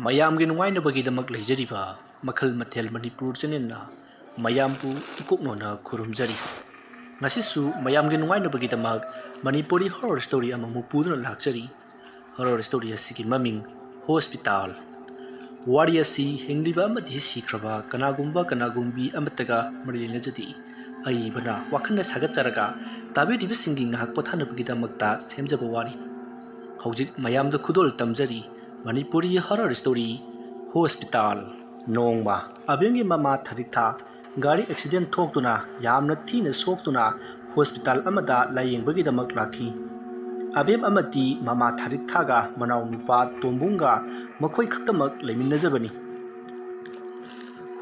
ꯃꯌꯥꯝꯒꯤ ꯅꯨꯡꯉꯥꯏꯅꯕꯒꯤꯗꯃꯛ ꯂꯩꯖꯔꯤꯕ ꯃꯈꯜ ꯃꯊꯦꯜ ꯃꯅꯤꯄꯨꯔ ꯆꯦꯅꯦꯜꯅ ꯃꯌꯥꯝꯕꯨ ꯏꯀꯣꯛꯅꯣꯅ ꯈꯨꯔꯨꯝꯖꯔꯤ꯫ ꯉꯁꯤꯁꯨ ꯃꯌꯥꯝꯒꯤ ꯅꯨꯡꯉꯥꯏꯅꯕꯒꯤꯗꯃꯛ ꯃꯅꯤꯄꯨꯔꯤ ꯍꯣꯔꯔ ꯁ꯭ꯇꯣꯔꯤ ꯑꯃꯃꯨꯛ ꯄꯨꯗꯨꯅ ꯂꯥꯛꯆꯔꯤ꯫ ꯍꯣꯔꯔ ꯁ꯭ꯇꯣꯔꯤ ꯑꯁꯤꯒꯤ ꯃꯃꯤꯡ ꯍꯣꯁꯄꯤꯇꯥꯜ꯫ ꯋꯥꯔꯤ ꯑꯁꯤ ꯍꯤꯡꯂꯤꯕ ꯑꯃꯗꯤ ꯁꯤꯈ꯭ꯔꯕ ꯀꯅꯥꯒꯨꯝꯕꯤ ꯑꯃꯠꯇꯒ ꯃꯔꯤ ꯂꯩꯅꯖꯗꯦ꯫ ꯑꯏꯕꯅ ꯋꯥꯈꯜꯅ ꯁꯥꯒꯠꯆꯔꯒ ꯇꯥꯕꯤꯔꯤꯕꯁꯤꯡꯒꯤ ꯉꯥꯏꯍꯥꯛ ꯄꯣꯊꯥꯅꯕꯒꯤꯗꯃꯛꯇ ꯁꯦꯝꯖꯕ ꯋꯥꯔꯤ꯫ ꯍꯧꯖꯤꯛ ꯃꯌꯥꯝꯗ ꯈꯨꯗꯣꯜ ꯇꯝꯖꯔꯤ ꯃꯅꯤꯄꯨꯔꯤ ꯍꯣꯔꯔ ꯁ꯭ꯇꯣꯔꯤ ꯍꯣꯁꯄꯤꯇꯥꯜ꯫ ꯅꯣꯡꯃ ꯑꯕꯦꯝꯒꯤ ꯃꯃꯥ ꯊꯔꯤꯛꯊꯥ ꯒꯥꯔꯤ ꯑꯦꯛꯁꯤꯗꯦꯟ ꯊꯣꯛꯇꯨꯅ ꯌꯥꯝꯅ ꯊꯤꯅ ꯁꯣꯛꯇꯨꯅ ꯍꯣꯁꯄꯤꯇꯥꯜ ꯑꯃꯗ ꯂꯥꯌꯦꯡꯕꯒꯤꯗꯃꯛ ꯂꯥꯛꯈꯤ꯫ ꯑꯕꯦꯝ ꯑꯃꯗꯤ ꯃꯃꯥ ꯊꯔꯤꯛꯊꯥꯒ ꯃꯅꯥꯎ ꯅꯨꯄꯥ ꯇꯣꯝꯕꯨꯡꯒ ꯃꯈꯣꯏ ꯈꯛꯇꯃꯛ ꯂꯩꯃꯤꯟꯅꯖꯕꯅꯤ꯫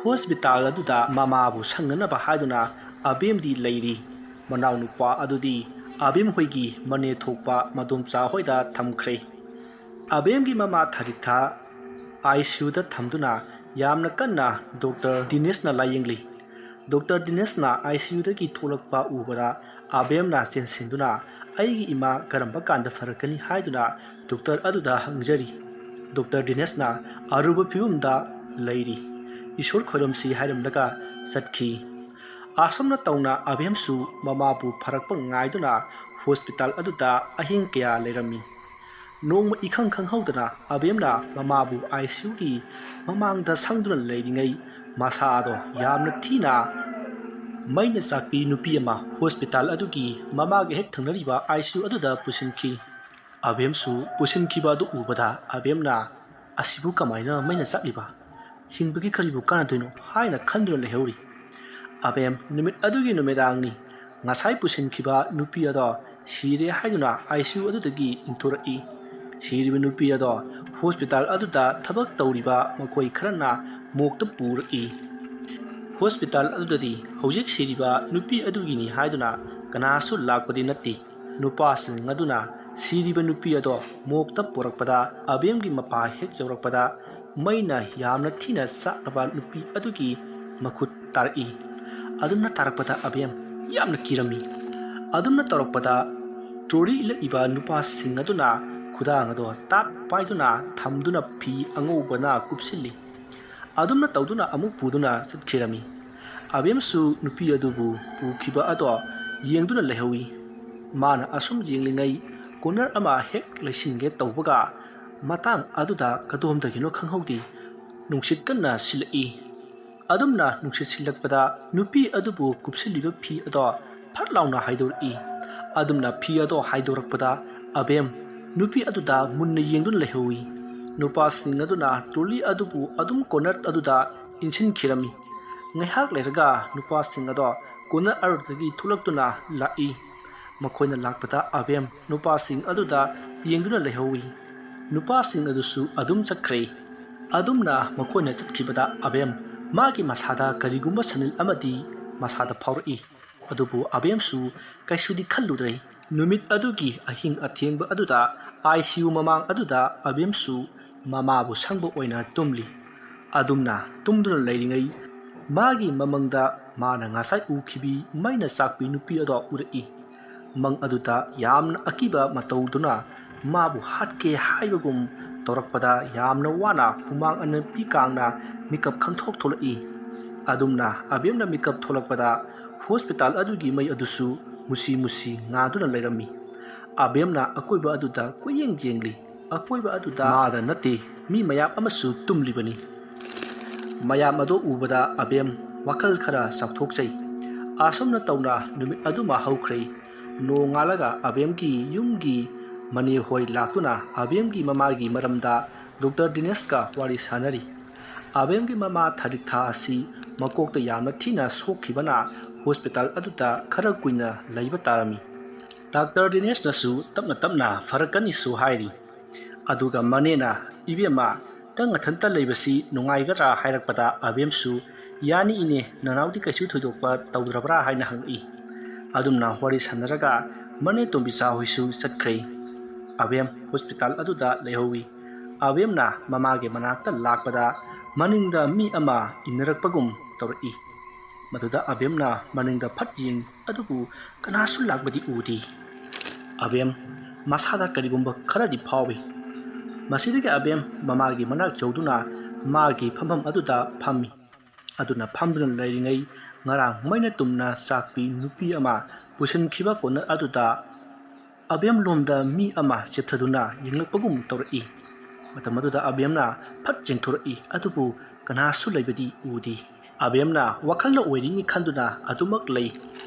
ꯍꯣꯁꯄꯤꯇꯥꯜ ꯑꯗꯨꯗ ꯃꯃꯥꯕꯨ ꯁꯪꯅꯅꯕ ꯍꯥꯏꯗꯨꯅ ꯑꯕꯦꯝꯗꯤ ꯂꯩꯔꯤ꯫ ꯃꯅꯥꯎ ꯅꯨꯄꯥ ꯑꯗꯨꯗꯤ ꯑꯕꯦꯝ ꯍꯣꯏꯒꯤ ꯃꯅꯦ ꯊꯣꯛꯄ ꯃꯗꯣꯝꯆꯥ ꯍꯣꯏꯗ ꯊꯝꯈ꯭ꯔꯦ꯫ ꯑꯕꯦꯝꯒꯤ ꯃꯃꯥ ꯊꯔꯤꯛꯊꯥ ICUꯗ ꯊꯝꯗꯨꯅ ꯌꯥꯝꯅ ꯀꯟꯅ ꯗꯣꯛꯇꯔ ꯗꯤꯅꯦꯁꯅ ꯂꯥꯌꯦꯡꯂꯤ꯫ ꯗꯣꯛꯇꯔ ꯗꯤꯅꯦꯁꯅ ICUꯗꯒꯤ ꯊꯣꯛꯂꯛꯄ ꯎꯕꯗ ꯑꯕꯦꯝꯅ ꯆꯦꯟꯁꯤꯟꯗꯨꯅ ꯑꯩꯒꯤ ꯏꯃꯥ ꯀꯔꯝꯕ ꯀꯥꯟꯗ ꯐꯔꯛꯀꯅꯤ ꯍꯥꯏꯗꯨꯅ ꯗꯣꯛꯇꯔ ꯑꯗꯨꯗ ꯍꯪꯖꯔꯤ꯫ ꯗꯣꯛꯇꯔ ꯗꯤꯅꯦꯁꯅ ꯑꯔꯨꯕ ꯐꯤꯚꯝꯗ ꯂꯩꯔꯤ, ꯏꯁꯣꯔ ꯈꯣꯏꯔꯝꯁꯤ ꯍꯥꯏꯔꯝꯂꯒ ꯆꯠꯈꯤ꯫ ꯑꯁꯨꯝꯅ ꯇꯧꯅ ꯑꯕꯦꯝꯁꯨ ꯃꯃꯥꯕꯨ ꯐꯔꯛꯄ ꯉꯥꯏꯗꯨꯅ ꯍꯣꯁꯄꯤꯇꯥꯜ ꯑꯗꯨꯗ ꯑꯍꯤꯡ ꯀꯌꯥ ꯂꯩꯔꯝꯃꯤ꯫ ꯅꯣꯡꯃ ꯏꯈꯪ ꯈꯪꯍꯧꯗꯅ ꯑꯕꯦꯝꯅ ꯃꯃꯥꯕꯨ ICUꯒꯤ ꯃꯃꯥꯡꯗ ꯁꯪꯗꯨꯅ ꯂꯩꯔꯤꯉꯩ ꯃꯁꯥꯗꯣ ꯌꯥꯝꯅ ꯊꯤꯅ ꯃꯩꯅ ꯆꯥꯛꯄꯤ ꯅꯨꯄꯤ ꯑꯃ ꯍꯣꯁꯄꯤꯇꯥꯜ ꯑꯗꯨꯒꯤ ꯃꯃꯥꯡꯒ ꯍꯦꯛ ꯊꯪꯅꯔꯤꯕ ICU ꯑꯗꯨꯗ ꯄꯨꯁꯤꯟꯈꯤ꯫ ꯑꯕꯦꯝꯁꯨ ꯄꯨꯁꯤꯟꯈꯤꯕ ꯑꯗꯨ ꯎꯕꯗ ꯑꯕꯦꯝꯅ ꯑꯁꯤꯕꯨ ꯀꯃꯥꯏꯅ ꯃꯩꯅ ꯆꯥꯛꯂꯤꯕ, ꯍꯤꯡꯕꯒꯤ ꯀꯔꯤꯕꯨ ꯀꯥꯟꯅꯗꯣꯏꯅꯣ ꯍꯥꯏꯅ ꯈꯟꯗꯨꯅ ꯂꯩꯍꯧꯔꯤ꯫ ꯑꯕꯦꯝ ꯅꯨꯃꯤꯠ ꯑꯗꯨꯒꯤ ꯅꯨꯃꯤꯗꯥꯡꯅꯤ ꯉꯁꯥꯏ ꯄꯨꯁꯤꯟꯈꯤꯕ ꯅꯨꯄꯤ ꯑꯗꯣ ꯁꯤꯔꯦ ꯍꯥꯏꯗꯨꯅ ICU ꯑꯗꯨꯗꯒꯤ ꯏꯟꯊꯣꯔꯛꯏ꯫ ꯁꯤꯔꯤꯕ ꯅꯨꯄꯤ ꯑꯗꯣ ꯍꯣꯁꯄꯤꯇꯥꯜ ꯑꯗꯨꯗ ꯊꯕꯛ ꯇꯧꯔꯤꯕ ꯃꯈꯣꯏ ꯈꯔꯅ ꯃꯣꯛꯇ ꯄꯨꯔꯛꯏ꯫ ꯍꯣꯁꯄꯤꯇꯥꯜ ꯑꯗꯨꯗꯗꯤ ꯍꯧꯖꯤꯛ ꯁꯤꯔꯤꯕ ꯅꯨꯄꯤ ꯑꯗꯨꯒꯤꯅꯤ ꯍꯥꯏꯗꯨꯅ ꯀꯅꯥꯁꯨ ꯂꯥꯛꯄꯗꯤ ꯅꯠꯇꯦ꯫ ꯅꯨꯄꯥꯁꯤꯡ ꯑꯗꯨꯅ ꯁꯤꯔꯤꯕ ꯅꯨꯄꯤ ꯑꯗꯣ ꯃꯣꯛꯇ ꯄꯨꯔꯛꯄꯗ ꯑꯕꯦꯝꯒꯤ ꯃꯄꯥ ꯍꯦꯛ ꯌꯧꯔꯛꯄꯗ ꯃꯩꯅ ꯌꯥꯝꯅ ꯊꯤꯅ ꯆꯥꯛꯂꯕ ꯅꯨꯄꯤ ꯑꯗꯨꯒꯤ ꯃꯈꯨꯠ ꯇꯥꯔꯛꯏ꯫ ꯑꯗꯨꯝꯅ ꯇꯥꯔꯛꯄꯗ ꯑꯕꯦꯝ ꯌꯥꯝꯅ ꯀꯤꯔꯝꯃꯤ꯫ ꯑꯗꯨꯝꯅ ꯇꯧꯔꯛꯄꯗ ꯇ꯭ꯔꯣꯂꯤ ꯏꯜꯂꯛꯏꯕ ꯅꯨꯄꯥꯁꯤꯡ ꯑꯗꯨꯅ ꯈꯨꯗꯥꯡ ꯑꯗꯣ ꯇꯥꯞ ꯄꯥꯏꯗꯨꯅ ꯊꯝꯗꯨꯅ ꯐꯤ ꯑꯉꯧꯕꯅ ꯀꯨꯞꯁꯤꯜꯂꯤ꯫ ꯑꯗꯨꯝꯅ ꯇꯧꯗꯨꯅ ꯑꯃꯨꯛ ꯄꯨꯗꯨꯅ ꯆꯠꯈꯤꯔꯝꯃꯤ꯫ ꯑꯕꯦꯝꯁꯨ ꯅꯨꯄꯤ ꯑꯗꯨꯕꯨ ꯄꯨꯈꯤꯕ ꯑꯗꯣ ꯌꯦꯡꯗꯨꯅ ꯂꯩꯍꯧꯏ꯫ ꯃꯥꯅ ꯑꯁꯨꯝ ꯌꯦꯡꯂꯤꯉꯩ ꯀꯣꯅꯔ ꯑꯃ ꯍꯦꯛ ꯂꯩꯁꯤꯟꯒꯦ ꯇꯧꯕꯒ ꯃꯇꯥꯡ ꯑꯗꯨꯗ ꯀꯗꯣꯝꯗꯒꯤꯅꯣ ꯈꯪꯍꯧꯗꯦ ꯅꯨꯡꯁꯤꯠ ꯀꯟꯅ ꯁꯤꯠꯂꯛꯏ꯫ ꯑꯗꯨꯝꯅ ꯅꯨꯡꯁꯤꯠ ꯁꯤꯠꯂꯛꯄꯗ ꯅꯨꯄꯤ ꯑꯗꯨꯕꯨ ꯀꯨꯞꯁꯤꯜꯂꯤꯕ ꯐꯤ ꯑꯗꯣ ꯐꯠ ꯂꯥꯎꯅ ꯍꯥꯏꯗꯣꯔꯛꯏ꯫ ꯑꯗꯨꯝꯅ ꯐꯤ ꯑꯗꯣ ꯍꯥꯏꯗꯣꯔꯛꯄꯗ ꯑꯕꯦꯝ ꯅꯨꯄꯤ ꯑꯗꯨꯗ ꯃꯨꯟꯅ ꯌꯦꯡꯗꯨꯅ ꯂꯩꯍꯧꯏ꯫ ꯅꯨꯄꯥꯁꯤꯡ ꯑꯗꯨꯅ ꯇ꯭ꯔꯣꯂꯤ ꯑꯗꯨꯕꯨ ꯑꯗꯨꯝ ꯀꯣꯅꯔ ꯑꯗꯨꯗ ꯏꯟꯁꯤꯟꯈꯤꯔꯝꯃꯤ꯫ ꯉꯥꯏꯍꯥꯛ ꯂꯩꯔꯒ ꯅꯨꯄꯥꯁꯤꯡ ꯑꯗꯣ ꯀꯣꯅꯔ ꯑꯗꯨꯗꯒꯤ ꯊꯣꯛꯂꯛꯇꯨꯅ ꯂꯥꯛꯏ꯫ ꯃꯈꯣꯏꯅ ꯂꯥꯛꯄꯗ ꯑꯕꯦꯝ ꯅꯨꯄꯥꯁꯤꯡ ꯑꯗꯨꯗ ꯌꯦꯡꯗꯨꯅ ꯂꯩꯍꯧꯏ꯫ ꯅꯨꯄꯥꯁꯤꯡ ꯑꯗꯨꯁꯨ ꯑꯗꯨꯝ ꯆꯠꯈ꯭ꯔꯦ꯫ ꯑꯗꯨꯝꯅ ꯃꯈꯣꯏꯅ ꯆꯠꯈꯤꯕꯗ ꯑꯕꯦꯝ ꯃꯥꯒꯤ ꯃꯁꯥꯗ ꯀꯔꯤꯒꯨꯝꯕ ꯁꯅꯤꯜ ꯑꯃꯗꯤ ꯃꯁꯥꯗ ꯐꯥꯎꯔꯛꯏ꯫ ꯑꯗꯨꯕꯨ ꯑꯕꯦꯝꯁꯨ ꯀꯩꯁꯨꯗꯤ ꯈꯜꯂꯨꯗ꯭ꯔꯦ꯫ ꯅꯨꯃꯤꯠ ꯑꯗꯨꯒꯤ ꯑꯍꯤꯡ ꯑꯊꯦꯡꯕ ꯑꯗꯨꯗ ICU ꯃꯃꯥꯡ ꯑꯗꯨꯗ ꯑꯕꯦꯝꯁꯨ ꯃꯃꯥꯕꯨ ꯁꯪꯕ ꯑꯣꯏꯅ ꯇꯨꯝꯂꯤ꯫ ꯑꯗꯨꯝꯅ ꯇꯨꯝꯗꯨꯅ ꯂꯩꯔꯤꯉꯩ ꯃꯥꯒꯤ ꯃꯃꯪꯗ ꯃꯥꯅ ꯉꯁꯥꯏ ꯎꯈꯤꯕꯤ ꯃꯩꯅ ꯆꯥꯛꯄꯤ ꯅꯨꯄꯤ ꯑꯗꯣ ꯎꯔꯛꯏ꯫ ꯃꯪ ꯑꯗꯨꯗ ꯌꯥꯝꯅ ꯑꯀꯤꯕ ꯃꯇꯧꯗꯨꯅ ꯃꯥꯕꯨ ꯍꯥꯠꯀꯦ ꯍꯥꯏꯕꯒꯨꯝ ꯇꯧꯔꯛꯄꯗ ꯌꯥꯝꯅ ꯋꯥꯅ ꯍꯨꯃꯥꯡ ꯑꯅꯞꯄꯤ ꯀꯥꯡꯅ ꯃꯤꯀꯞ ꯈꯪꯊꯣꯛ ꯊꯣꯛꯂꯛꯏ꯫ ꯑꯗꯨꯝꯅ ꯑꯕꯦꯝꯅ ꯃꯤꯀꯞ ꯊꯣꯛꯂꯛꯄꯗ ꯍꯣꯁꯄꯤꯇꯥꯜ ꯑꯗꯨꯒꯤ ꯃꯩ ꯑꯗꯨꯁꯨ ꯃꯨꯁꯤ ꯃꯨꯁꯤ ꯉꯥꯟꯗꯨꯅ ꯂꯩꯔꯝꯃꯤ꯫ ꯑꯕꯦꯝꯅ ꯑꯀꯣꯏꯕ ꯑꯗꯨꯗ ꯀꯣꯏꯌꯦꯡ ꯌꯦꯡꯂꯤ꯫ ꯑꯀꯣꯏꯕ ꯑꯗꯨꯗ ꯃꯥꯗ ꯅꯠꯇꯦ ꯃꯤ ꯃꯌꯥꯝ ꯑꯃꯁꯨ ꯇꯨꯝꯂꯤꯕꯅꯤ꯫ ꯃꯌꯥꯝ ꯑꯗꯣ ꯎꯕꯗ ꯑꯕꯦꯝ ꯋꯥꯈꯜ ꯈꯔ ꯆꯥꯎꯊꯣꯛꯆꯩ꯫ ꯑꯁꯨꯝꯅ ꯇꯧꯅ ꯅꯨꯃꯤꯠ ꯑꯗꯨꯃ ꯍꯧꯈ꯭ꯔꯦ꯫ ꯅꯣꯡꯉꯥꯜꯂꯒ ꯑꯕꯦꯝꯒꯤ ꯌꯨꯝꯒꯤ ꯃꯅꯦ ꯍꯣꯏ ꯂꯥꯛꯇꯨꯅ ꯑꯕꯦꯝꯒꯤ ꯃꯃꯥꯒꯤ ꯃꯔꯝꯗ ꯗꯣꯛꯇꯔ ꯗꯤꯅꯦꯁꯀ ꯋꯥꯔꯤ ꯁꯥꯅꯔꯤ꯫ ꯑꯕꯦꯝꯒꯤ ꯃꯃꯥ ꯊꯔꯤꯛꯊꯥ ꯑꯁꯤ ꯃꯀꯣꯛꯇ ꯌꯥꯝꯅ ꯊꯤꯅ ꯁꯣꯛꯈꯤꯕꯅ ꯍꯣꯁꯄꯤꯇꯥꯜ ꯑꯗꯨꯗ ꯈꯔ ꯀꯨꯏꯅ ꯂꯩꯕ ꯇꯥꯔꯝꯃꯤ꯫ ꯗꯥꯛꯇꯔ ꯗꯤꯅꯦꯁꯅꯁꯨ ꯇꯞꯅ ꯇꯞꯅ ꯐꯔꯛꯀꯅꯤꯁꯨ ꯍꯥꯏꯔꯤ꯫ ꯑꯗꯨꯒ ꯃꯅꯦꯅ ꯏꯕꯦꯝꯃ ꯅꯪ ꯅꯊꯟꯇ ꯂꯩꯕꯁꯤ ꯅꯨꯡꯉꯥꯏꯒꯗ꯭ꯔꯥ ꯍꯥꯏꯔꯛꯄꯗ ꯑꯕꯦꯝꯁꯨ ꯌꯥꯅꯤ ꯏꯅꯦ ꯅꯅꯥꯎꯗꯤ ꯀꯩꯁꯨ ꯊꯣꯏꯗꯣꯛꯄ ꯇꯧꯗ꯭ꯔꯕ꯭ꯔꯥ ꯍꯥꯏꯅ ꯍꯪꯉꯛꯏ꯫ ꯑꯗꯨꯝꯅ ꯋꯥꯔꯤ ꯁꯥꯅꯔꯒ ꯃꯅꯦ ꯇꯣꯝꯕꯤꯆꯥ ꯍꯣꯏꯁꯨ ꯆꯠꯈ꯭ꯔꯦ꯫ ꯑꯕꯦꯝ ꯍꯣꯁꯄꯤꯇꯥꯜ ꯑꯗꯨꯗ ꯂꯩꯍꯧꯏ꯫ ꯑꯕꯦꯝꯅ ꯃꯃꯥꯒꯤ ꯃꯅꯥꯛꯇ ꯂꯥꯛꯄꯗ ꯃꯅꯤꯡꯗ ꯃꯤ ꯑꯃ ꯏꯟꯅꯔꯛꯄꯒꯨꯝ ꯇꯧꯔꯛꯏ꯫ ꯃꯗꯨꯗ ꯑꯕꯦꯝꯅ ꯃꯅꯤꯡꯗ ꯐꯠ ꯌꯦꯡꯉꯤ ꯑꯗꯨꯕꯨ ꯀꯅꯥꯁꯨ ꯂꯥꯛꯄꯗꯤ ꯎꯗꯦ꯫ ꯑꯕꯦꯝ ꯃꯁꯥꯗ ꯀꯔꯤꯒꯨꯝꯕ ꯈꯔꯗꯤ ꯐꯥꯎꯏ꯫ ꯃꯁꯤꯗꯒꯤ ꯑꯕꯦꯝ ꯃꯃꯥꯒꯤ ꯃꯅꯥꯛ ꯌꯧꯗꯨꯅ ꯃꯥꯒꯤ ꯐꯝꯐꯝ ꯑꯗꯨꯗ ꯐꯝꯃꯤ꯫ ꯑꯗꯨꯅ ꯐꯝꯗꯨꯅ ꯂꯩꯔꯤꯉꯩ ꯉꯔꯥꯡ ꯃꯩꯅ ꯇꯨꯝꯅ ꯆꯥꯛꯄꯤ ꯅꯨꯄꯤ ꯑꯃ ꯄꯨꯁꯤꯟꯈꯤꯕ ꯀꯣꯟꯅꯔ ꯑꯗꯨꯗ ꯑꯕꯦꯝ ꯂꯣꯝꯗ ꯃꯤ ꯑꯃ ꯆꯦꯞꯊꯗꯨꯅ ꯌꯦꯡꯂꯛꯄꯒꯨꯝ ꯇꯧꯔꯛꯏ꯫ ꯃꯇꯝ ꯑꯗꯨꯗ ꯑꯕꯦꯝꯅ ꯐꯠ ꯆꯦꯡꯊꯣꯔꯛꯏ, ꯑꯗꯨꯕꯨ ꯀꯅꯥꯁꯨ ꯂꯩꯕꯗꯤ ꯎꯗꯦ꯫ ꯑꯕꯦꯝꯅ ꯋꯥꯈꯜꯅ ꯑꯣꯏꯔꯤꯅꯤ ꯈꯟꯗꯨꯅ ꯑꯗꯨꯃꯛ ꯂꯩ꯫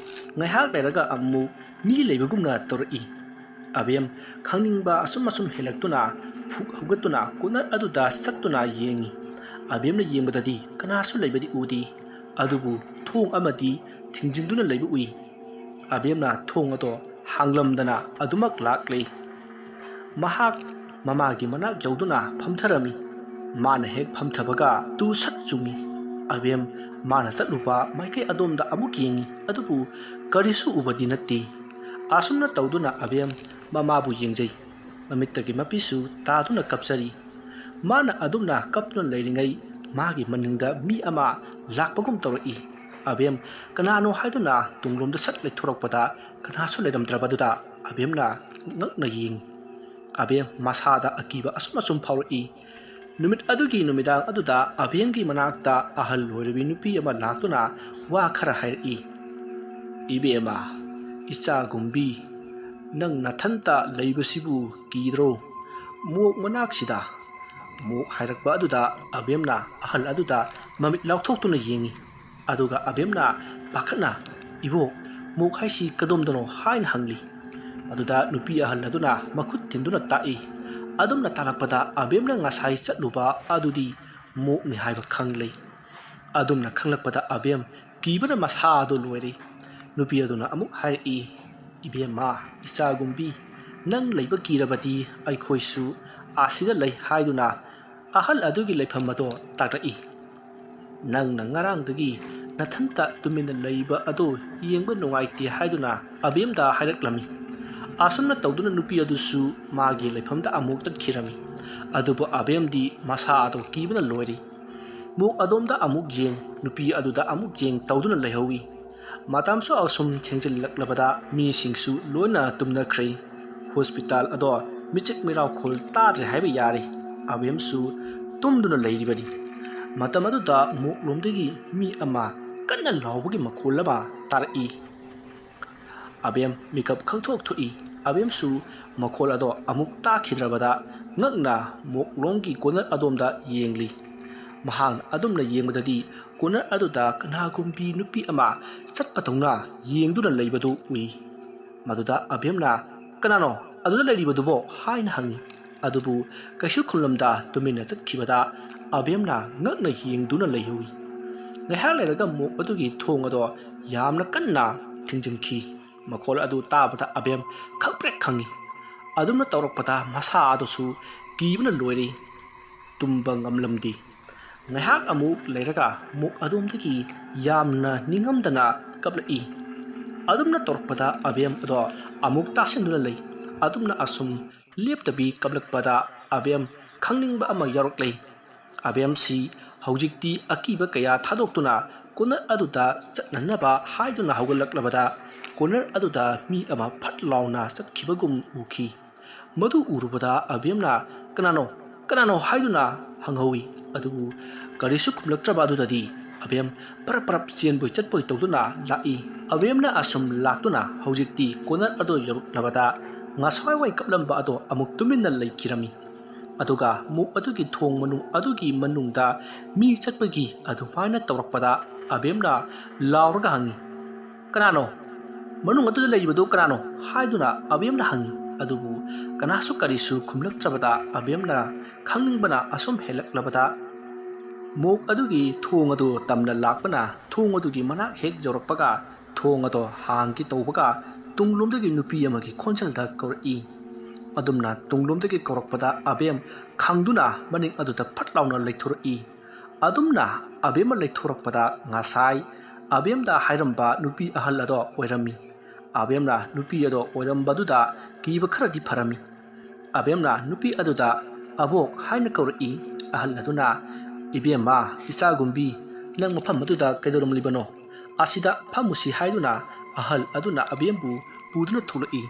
ꯉꯥꯏꯍꯥꯛ ꯂꯩꯔꯒ ꯑꯃꯨꯛ ꯃꯤ ꯂꯩꯕꯒꯨꯝꯅ ꯇꯧꯔꯛꯏ꯫ ꯑꯕꯦꯝ ꯈꯪꯅꯤꯡꯕ ꯑꯁꯨꯝ ꯍꯦꯜꯂꯛꯇꯨꯅ ꯐꯨꯛ ꯍꯧꯒꯠꯇꯨꯅ ꯀꯣꯟꯅꯔ ꯑꯗꯨꯗ ꯆꯠꯇꯨꯅ ꯌꯦꯡꯉꯤ꯫ ꯑꯕꯦꯝꯅ ꯌꯦꯡꯕꯗꯗꯤ ꯀꯅꯥꯁꯨ ꯂꯩꯕꯗꯤ ꯎꯗꯦ, ꯑꯗꯨꯕꯨ ꯊꯣꯡ ꯑꯃꯗꯤ ꯊꯤꯡꯖꯤꯟꯗꯨꯅ ꯂꯩꯕ ꯎꯏ꯫ ꯑꯕꯦꯝꯅ ꯊꯣꯡ ꯑꯗꯣ ꯍꯥꯡꯂꯝꯗꯅ ꯑꯗꯨꯃꯛ ꯂꯥꯛꯂꯦ꯫ ꯃꯍꯥꯛ ꯃꯃꯥꯒꯤ ꯃꯅꯥꯛ ꯌꯧꯗꯨꯅ ꯐꯝꯊꯔꯝꯃꯤ꯫ ꯃꯥꯅ ꯍꯦꯛ ꯐꯝꯊꯕꯒ ꯇꯨ ꯁꯠ ꯆꯨꯡꯉꯤ꯫ ꯑꯕꯦꯝ ꯃꯥꯅ ꯆꯠꯂꯨꯕ ꯃꯥꯏꯀꯩ ꯑꯗꯣꯝꯗ ꯑꯃꯨꯛ ꯌꯦꯡꯉꯤ, ꯑꯗꯨꯕꯨ ꯀꯔꯤꯁꯨ ꯎꯕꯗꯤ ꯅꯠꯇꯦ꯫ ꯑꯁꯨꯝꯅ ꯇꯧꯗꯨꯅ ꯑꯕꯦꯝ ꯃꯃꯥꯕꯨ ꯌꯦꯡꯖꯩ꯫ ꯃꯃꯤꯠꯇꯒꯤ ꯃꯄꯤꯁꯨ ꯇꯥꯗꯨꯅ ꯀꯞꯆꯔꯤ꯫ ꯃꯥꯅ ꯑꯗꯨꯝꯅ ꯀꯞꯇꯨꯅ ꯂꯩꯔꯤꯉꯩ ꯃꯥꯒꯤ ꯃꯅꯤꯡꯗ ꯃꯤ ꯑꯃ ꯂꯥꯛꯄꯒꯨꯝ ꯇꯧꯔꯛꯏ꯫ ꯑꯕꯦꯝ ꯀꯅꯥꯅꯣ ꯍꯥꯏꯗꯨꯅ ꯇꯨꯡꯂꯣꯝꯗ ꯁꯠ ꯂꯩꯊꯣꯔꯛꯄꯗ ꯀꯅꯥꯁꯨ ꯂꯩꯔꯝꯗ꯭ꯔꯕꯗꯨꯗ ꯑꯕꯦꯝꯅ ꯉꯛꯅ ꯌꯦꯡꯉꯤ꯫ ꯑꯕꯦꯝ ꯃꯁꯥꯗ ꯑꯀꯤꯕ ꯑꯁꯨꯝ ꯐꯥꯎꯔꯛꯏ꯫ ꯅꯨꯃꯤꯠ ꯑꯗꯨꯒꯤ ꯅꯨꯃꯤꯗꯥꯡ ꯑꯗꯨꯗ ꯑꯕꯦꯝꯒꯤ ꯃꯅꯥꯛꯇ ꯑꯍꯜ ꯑꯣꯏꯔꯕꯤ ꯅꯨꯄꯤ ꯑꯃ ꯂꯥꯛꯇꯨꯅ ꯋꯥ ꯈꯔ ꯍꯥꯏꯔꯛꯏ꯫ "ꯏꯕꯦꯝꯃ, ꯏꯆꯥꯒꯨꯝꯕꯤ, ꯅꯪ ꯅꯊꯟꯇ ꯂꯩꯕꯁꯤꯕꯨ ꯀꯤꯗ꯭ꯔꯣ? ꯃꯣꯛ ꯃꯅꯥꯛꯁꯤꯗ" ꯃꯣꯛ ꯍꯥꯏꯔꯛꯄ ꯑꯗꯨꯗ ꯑꯕꯦꯝꯅ ꯑꯍꯜ ꯑꯗꯨꯗ ꯃꯃꯤꯠ ꯂꯥꯎꯊꯣꯛꯇꯨꯅ ꯌꯦꯡꯉꯤ꯫ ꯑꯗꯨꯒ ꯑꯕꯦꯝꯅ ꯄꯥꯈꯠꯅ "ꯏꯕꯣꯛ, ꯃꯣꯛ ꯍꯥꯏꯁꯤ ꯀꯗꯣꯝꯗꯅꯣ?" ꯍꯥꯏꯅ ꯍꯪꯂꯤ꯫ ꯑꯗꯨꯗ ꯅꯨꯄꯤ ꯑꯍꯜ ꯑꯗꯨꯅ ꯃꯈꯨꯠ ꯊꯤꯟꯗꯨꯅ ꯇꯥꯛꯏ꯫ ꯑꯗꯨꯝꯅ ꯇꯥꯛꯂꯛꯄꯗ ꯑꯕꯦꯝꯅ ꯉꯁꯥꯏ ꯆꯠꯂꯨꯕ ꯑꯗꯨꯗꯤ ꯃꯣꯛꯅꯤ ꯍꯥꯏꯕ ꯈꯪꯂꯦ꯫ ꯑꯗꯨꯝꯅ ꯈꯪꯂꯛꯄꯗ ꯑꯕꯦꯝ ꯀꯤꯕꯅ ꯃꯁꯥꯗꯣ ꯂꯣꯏꯔꯦ꯫ ꯅꯨꯄꯤ ꯑꯗꯨꯅ ꯑꯃꯨꯛ ꯍꯥꯏꯔꯛꯏ꯫ "ꯏꯕꯦꯝꯃ, ꯏꯆꯥꯒꯨꯝꯕꯤ, ꯅꯪ ꯂꯩꯕ ꯀꯤꯔꯕꯗꯤ ꯑꯩꯈꯣꯏꯁꯨ ꯑꯁꯤꯗ ꯂꯩ" ꯍꯥꯏꯗꯨꯅ ꯑꯍꯜ ꯑꯗꯨꯒꯤ ꯂꯩꯐꯝ ꯑꯗꯣ ꯇꯥꯛꯂꯛꯏ꯫ ꯅꯪꯅ ꯉꯔꯥꯡꯗꯒꯤ ꯅꯊꯟꯇ ꯇꯨꯃꯤꯟꯅ ꯂꯩꯕ ꯑꯗꯣ ꯌꯦꯡꯕ ꯅꯨꯡꯉꯥꯏꯇꯦ ꯍꯥꯏꯗꯨꯅ ꯑꯕꯦꯝꯗ ꯍꯥꯏꯔꯛꯂꯝꯃꯤ꯫ ꯑꯁꯨꯝꯅ ꯇꯧꯗꯨꯅ ꯅꯨꯄꯤ ꯑꯗꯨꯁꯨ ꯃꯥꯒꯤ ꯂꯩꯐꯝꯗ ꯑꯃꯨꯛ ꯆꯠꯈꯤꯔꯝꯃꯤ꯫ ꯑꯗꯨꯕꯨ ꯑꯕꯦꯝꯗꯤ ꯃꯁꯥꯗꯣ ꯀꯤꯕꯅ ꯂꯣꯏꯔꯦ꯫ ꯃꯣꯛ ꯑꯗꯣꯝꯗ ꯑꯃꯨꯛ ꯌꯦꯡ, ꯅꯨꯄꯤ ꯑꯗꯨꯗ ꯑꯃꯨꯛ ꯌꯦꯡ ꯇꯧꯗꯨꯅ ꯂꯩꯍꯧꯏ꯫ ꯃꯇꯝꯁꯨ ꯑꯁꯨꯝ ꯊꯦꯡꯖꯤꯜꯂꯛꯂꯕꯗ ꯃꯤꯁꯤꯡꯁꯨ ꯂꯣꯏꯅ ꯇꯨꯝꯅꯈ꯭ꯔꯦ꯫ ꯍꯣꯁꯄꯤꯇꯥꯜ ꯑꯗꯣ ꯃꯤꯆꯤꯛ ꯃꯤꯔꯥꯎꯈꯣꯜ ꯇꯥꯗ꯭ꯔꯦ ꯍꯥꯏꯕ ꯌꯥꯔꯦ꯫ ꯑꯕꯦꯝꯁꯨ ꯇꯨꯝꯗꯨꯅ ꯂꯩꯔꯤꯕꯅꯤ꯫ ꯃꯇꯝ ꯑꯗꯨꯗ ꯃꯣꯛꯂꯣꯝꯗꯒꯤ ꯃꯤ ꯑꯃ ꯀꯟꯅ ꯂꯥꯎꯕꯒꯤ ꯃꯈꯣꯜ ꯑꯃ ꯇꯥꯔꯛꯏ꯫ ꯑꯕꯦꯝ ꯃꯤꯀꯞ ꯈꯪꯊꯣꯛ ꯊꯣꯛꯏ꯫ ꯑꯕꯦꯝꯁꯨ ꯃꯈꯣꯜ ꯑꯗꯣ ꯑꯃꯨꯛ ꯇꯥꯈꯤꯗ꯭ꯔꯕꯗ ꯉꯛꯅ ꯃꯣꯛꯂꯣꯝꯒꯤ ꯀꯣꯟꯅꯔ ꯑꯗꯣꯝꯗ ꯌꯦꯡꯂꯤ꯫ ꯃꯍꯥꯛꯅ ꯑꯗꯨꯝꯅ ꯌꯦꯡꯕꯗꯗꯤ ꯀꯣꯟꯅꯔ ꯑꯗꯨꯗ ꯀꯅꯥꯒꯨꯝꯕꯤ ꯅꯨꯄꯤ ꯑꯃ ꯆꯠꯄꯗꯧꯅ ꯌꯦꯡꯗꯨꯅ ꯂꯩꯕꯗꯨ ꯎꯏ꯫ ꯃꯗꯨꯗ ꯑꯕꯦꯝꯅ "ꯀꯅꯥꯅꯣ ꯑꯗꯨꯗ ꯂꯩꯔꯤꯕꯗꯨꯕꯣ?" ꯍꯥꯏꯅ ꯍꯪꯉꯤ꯫ ꯑꯗꯨꯕꯨ ꯀꯩꯁꯨ ꯈꯨꯝꯂꯝꯗ ꯇꯨꯃꯤꯟꯅ ꯆꯠꯈꯤꯕꯗ ꯑꯕꯦꯝꯅ ꯉꯛꯅ ꯌꯦꯡꯗꯨꯅ ꯂꯩꯍꯧꯏ꯫ ꯉꯥꯏꯍꯥꯛ ꯂꯩꯔꯒ ꯃꯣꯛ ꯑꯗꯨꯒꯤ ꯊꯣꯡ ꯑꯗꯣ ꯌꯥꯝꯅ ꯀꯟꯅ ꯊꯤꯡꯖꯤꯟꯈꯤ꯫ ꯃꯈꯣꯜ ꯑꯗꯨ ꯇꯥꯕꯗ ꯑꯕꯦꯝ ꯈꯪꯄ꯭ꯔꯦꯛ ꯈꯪꯉꯤ꯫ ꯑꯗꯨꯝꯅ ꯇꯧꯔꯛꯄꯗ ꯃꯁꯥ ꯑꯗꯨꯁꯨ ꯀꯤꯕꯅ ꯂꯣꯏꯔꯦ, ꯇꯨꯝꯕ ꯉꯝꯂꯝꯗꯦ꯫ ꯉꯥꯏꯍꯥꯛ ꯑꯃꯨꯛ ꯂꯩꯔꯒ ꯃꯣꯛ ꯑꯗꯣꯝꯗꯒꯤ ꯌꯥꯝꯅ ꯅꯤꯡꯉꯝꯗꯅ ꯀꯞꯂꯛꯏ꯫ ꯑꯗꯨꯝꯅ ꯇꯧꯔꯛꯄꯗ ꯑꯕꯦꯝ ꯑꯗꯣ ꯑꯃꯨꯛ ꯇꯥꯁꯤꯟꯗꯨꯅ ꯂꯩ꯫ ꯑꯗꯨꯝꯅ ꯑꯁꯨꯝ ꯂꯦꯞꯇꯕꯤ ꯀꯞꯂꯛꯄꯗ ꯑꯕꯦꯝ ꯈꯪꯅꯤꯡꯕ ꯑꯃ ꯌꯥꯎꯔꯛꯂꯦ꯫ ꯑꯕꯦꯝꯁꯤ ꯍꯧꯖꯤꯛꯇꯤ ꯑꯀꯤꯕ ꯀꯌꯥ ꯊꯥꯗꯣꯛꯇꯨꯅ ꯀꯣꯟꯅꯔ ꯑꯗꯨꯗ ꯆꯠꯅꯅꯕ ꯍꯥꯏꯗꯨꯅ ꯍꯧꯒꯠꯂꯛꯂꯕꯗ ꯀꯣꯟꯅꯔ ꯑꯗꯨꯗ ꯃꯤ ꯑꯃ ꯐꯠ ꯂꯥꯎꯅ ꯆꯠꯈꯤꯕꯒꯨꯝ ꯎꯈꯤ꯫ ꯃꯗꯨ ꯎꯔꯨꯕꯗ ꯑꯕꯦꯝꯅ "ꯀꯅꯥꯅꯣ? ꯀꯅꯥꯅꯣ?" ꯍꯥꯏꯗꯨꯅ ꯍꯪꯍꯧꯏ꯫ ꯑꯗꯨꯕꯨ ꯀꯔꯤꯁꯨ ꯈꯨꯝꯂꯛꯇ꯭ꯔꯕ ꯑꯗꯨꯗꯗꯤ ꯑꯕꯦꯝ ꯄꯔꯞ ꯆꯦꯟꯕꯣꯏ ꯆꯠꯄꯣꯏ ꯇꯧꯗꯨꯅ ꯂꯥꯛꯏ꯫ ꯑꯕꯦꯝꯅ ꯑꯁꯨꯝ ꯂꯥꯛꯇꯨꯅ ꯍꯧꯖꯤꯛꯇꯤ ꯀꯣꯟꯅꯔ ꯑꯗꯨ ꯌꯧꯔꯛꯂꯕꯗ ꯉꯁꯥꯏꯋꯥꯏ ꯀꯞꯂꯝꯕ ꯑꯗꯣ ꯑꯃꯨꯛ ꯇꯨꯃꯤꯟꯅ ꯂꯩꯈꯤꯔꯝꯃꯤ꯫ ꯑꯗꯨꯒ ꯃꯣꯛ ꯑꯗꯨꯒꯤ ꯊꯣꯡ ꯃꯅꯨꯡ ꯑꯗꯨꯒꯤ ꯃꯅꯨꯡꯗ ꯃꯤ ꯆꯠꯄꯒꯤ ꯑꯗꯨꯃꯥꯏꯅ ꯇꯧꯔꯛꯄꯗ ꯑꯕꯦꯝꯅ ꯂꯥꯎꯔꯒ ꯍꯪꯉꯤ꯫ "ꯀꯅꯥꯅꯣ? ꯃꯅꯨꯡ ꯑꯗꯨꯗ ꯂꯩꯔꯤꯕꯗꯨ ꯀꯅꯥꯅꯣ?" ꯍꯥꯏꯗꯨꯅ ꯑꯕꯦꯝꯅ ꯍꯪꯉꯤ꯫ ꯑꯗꯨꯕꯨ ꯀꯅꯥꯁꯨ ꯀꯔꯤꯁꯨ ꯈꯨꯝꯂꯛꯇ꯭ꯔꯕꯗ ꯑꯕꯦꯝꯅ ꯈꯪꯅꯤꯡꯕꯅ ꯑꯁꯨꯝ ꯍꯦꯜꯂꯛꯂꯕꯗ ꯃꯣꯛ ꯑꯗꯨꯒꯤ ꯊꯣꯡ ꯑꯗꯨ ꯇꯝꯅ ꯂꯥꯛꯄꯅ ꯊꯣꯡ ꯑꯗꯨꯒꯤ ꯃꯅꯥꯛ ꯍꯦꯛ ꯌꯧꯔꯛꯄꯒ ꯊꯣꯡ ꯑꯗꯣ ꯍꯥꯡꯒꯦ ꯇꯧꯕꯒ ꯇꯨꯡꯂꯣꯝꯗꯒꯤ ꯅꯨꯄꯤ ꯑꯃꯒꯤ ꯈꯣꯟꯖꯦꯜꯗ ꯀꯧꯔꯛꯏ꯫ ꯑꯗꯨꯝꯅ ꯇꯨꯡꯂꯣꯝꯗꯒꯤ ꯀꯧꯔꯛꯄꯗ ꯑꯕꯦꯝ ꯈꯪꯗꯨꯅ ꯃꯅꯤꯡ ꯑꯗꯨꯗ ꯐꯠ ꯂꯥꯎꯅ ꯂꯩꯊꯣꯔꯛꯏ꯫ ꯑꯗꯨꯝꯅ ꯑꯕꯦꯝꯅ ꯂꯩꯊꯣꯔꯛꯄꯗ ꯉꯁꯥꯏ ꯑꯕꯦꯝꯗ ꯍꯥꯏꯔꯝꯕ ꯅꯨꯄꯤ ꯑꯍꯜ ꯑꯗꯣ ꯑꯣꯏꯔꯝꯃꯤ꯫ ꯑꯕꯦꯝꯅ ꯅꯨꯄꯤ ꯑꯗꯣ ꯑꯣꯏꯔꯝꯕꯗꯨꯗ ꯀꯤꯕ ꯈꯔꯗꯤ ꯐꯔꯝꯃꯤ꯫ ꯑꯕꯦꯝꯅ ꯅꯨꯄꯤ ꯑꯗꯨꯗ "ꯑꯕꯣꯛ" ꯍꯥꯏꯅ ꯀꯧꯔꯛꯏ꯫ ꯑꯍꯜ ꯑꯗꯨꯅ "ꯏꯕꯦꯝꯃ, ꯏꯆꯥꯒꯨꯝꯕꯤ, ꯅꯪ ꯃꯐꯝ ꯑꯗꯨꯗ ꯀꯩꯗꯧꯔꯝꯂꯤꯕꯅꯣ? ꯑꯁꯤꯗ ꯐꯝꯃꯨꯁꯤ" ꯍꯥꯏꯗꯨꯅ ꯑꯍꯜ ꯑꯗꯨꯅ ꯑꯕꯦꯝꯕꯨ ꯄꯨꯗꯨꯅ ꯊꯣꯛꯂꯛꯏ꯫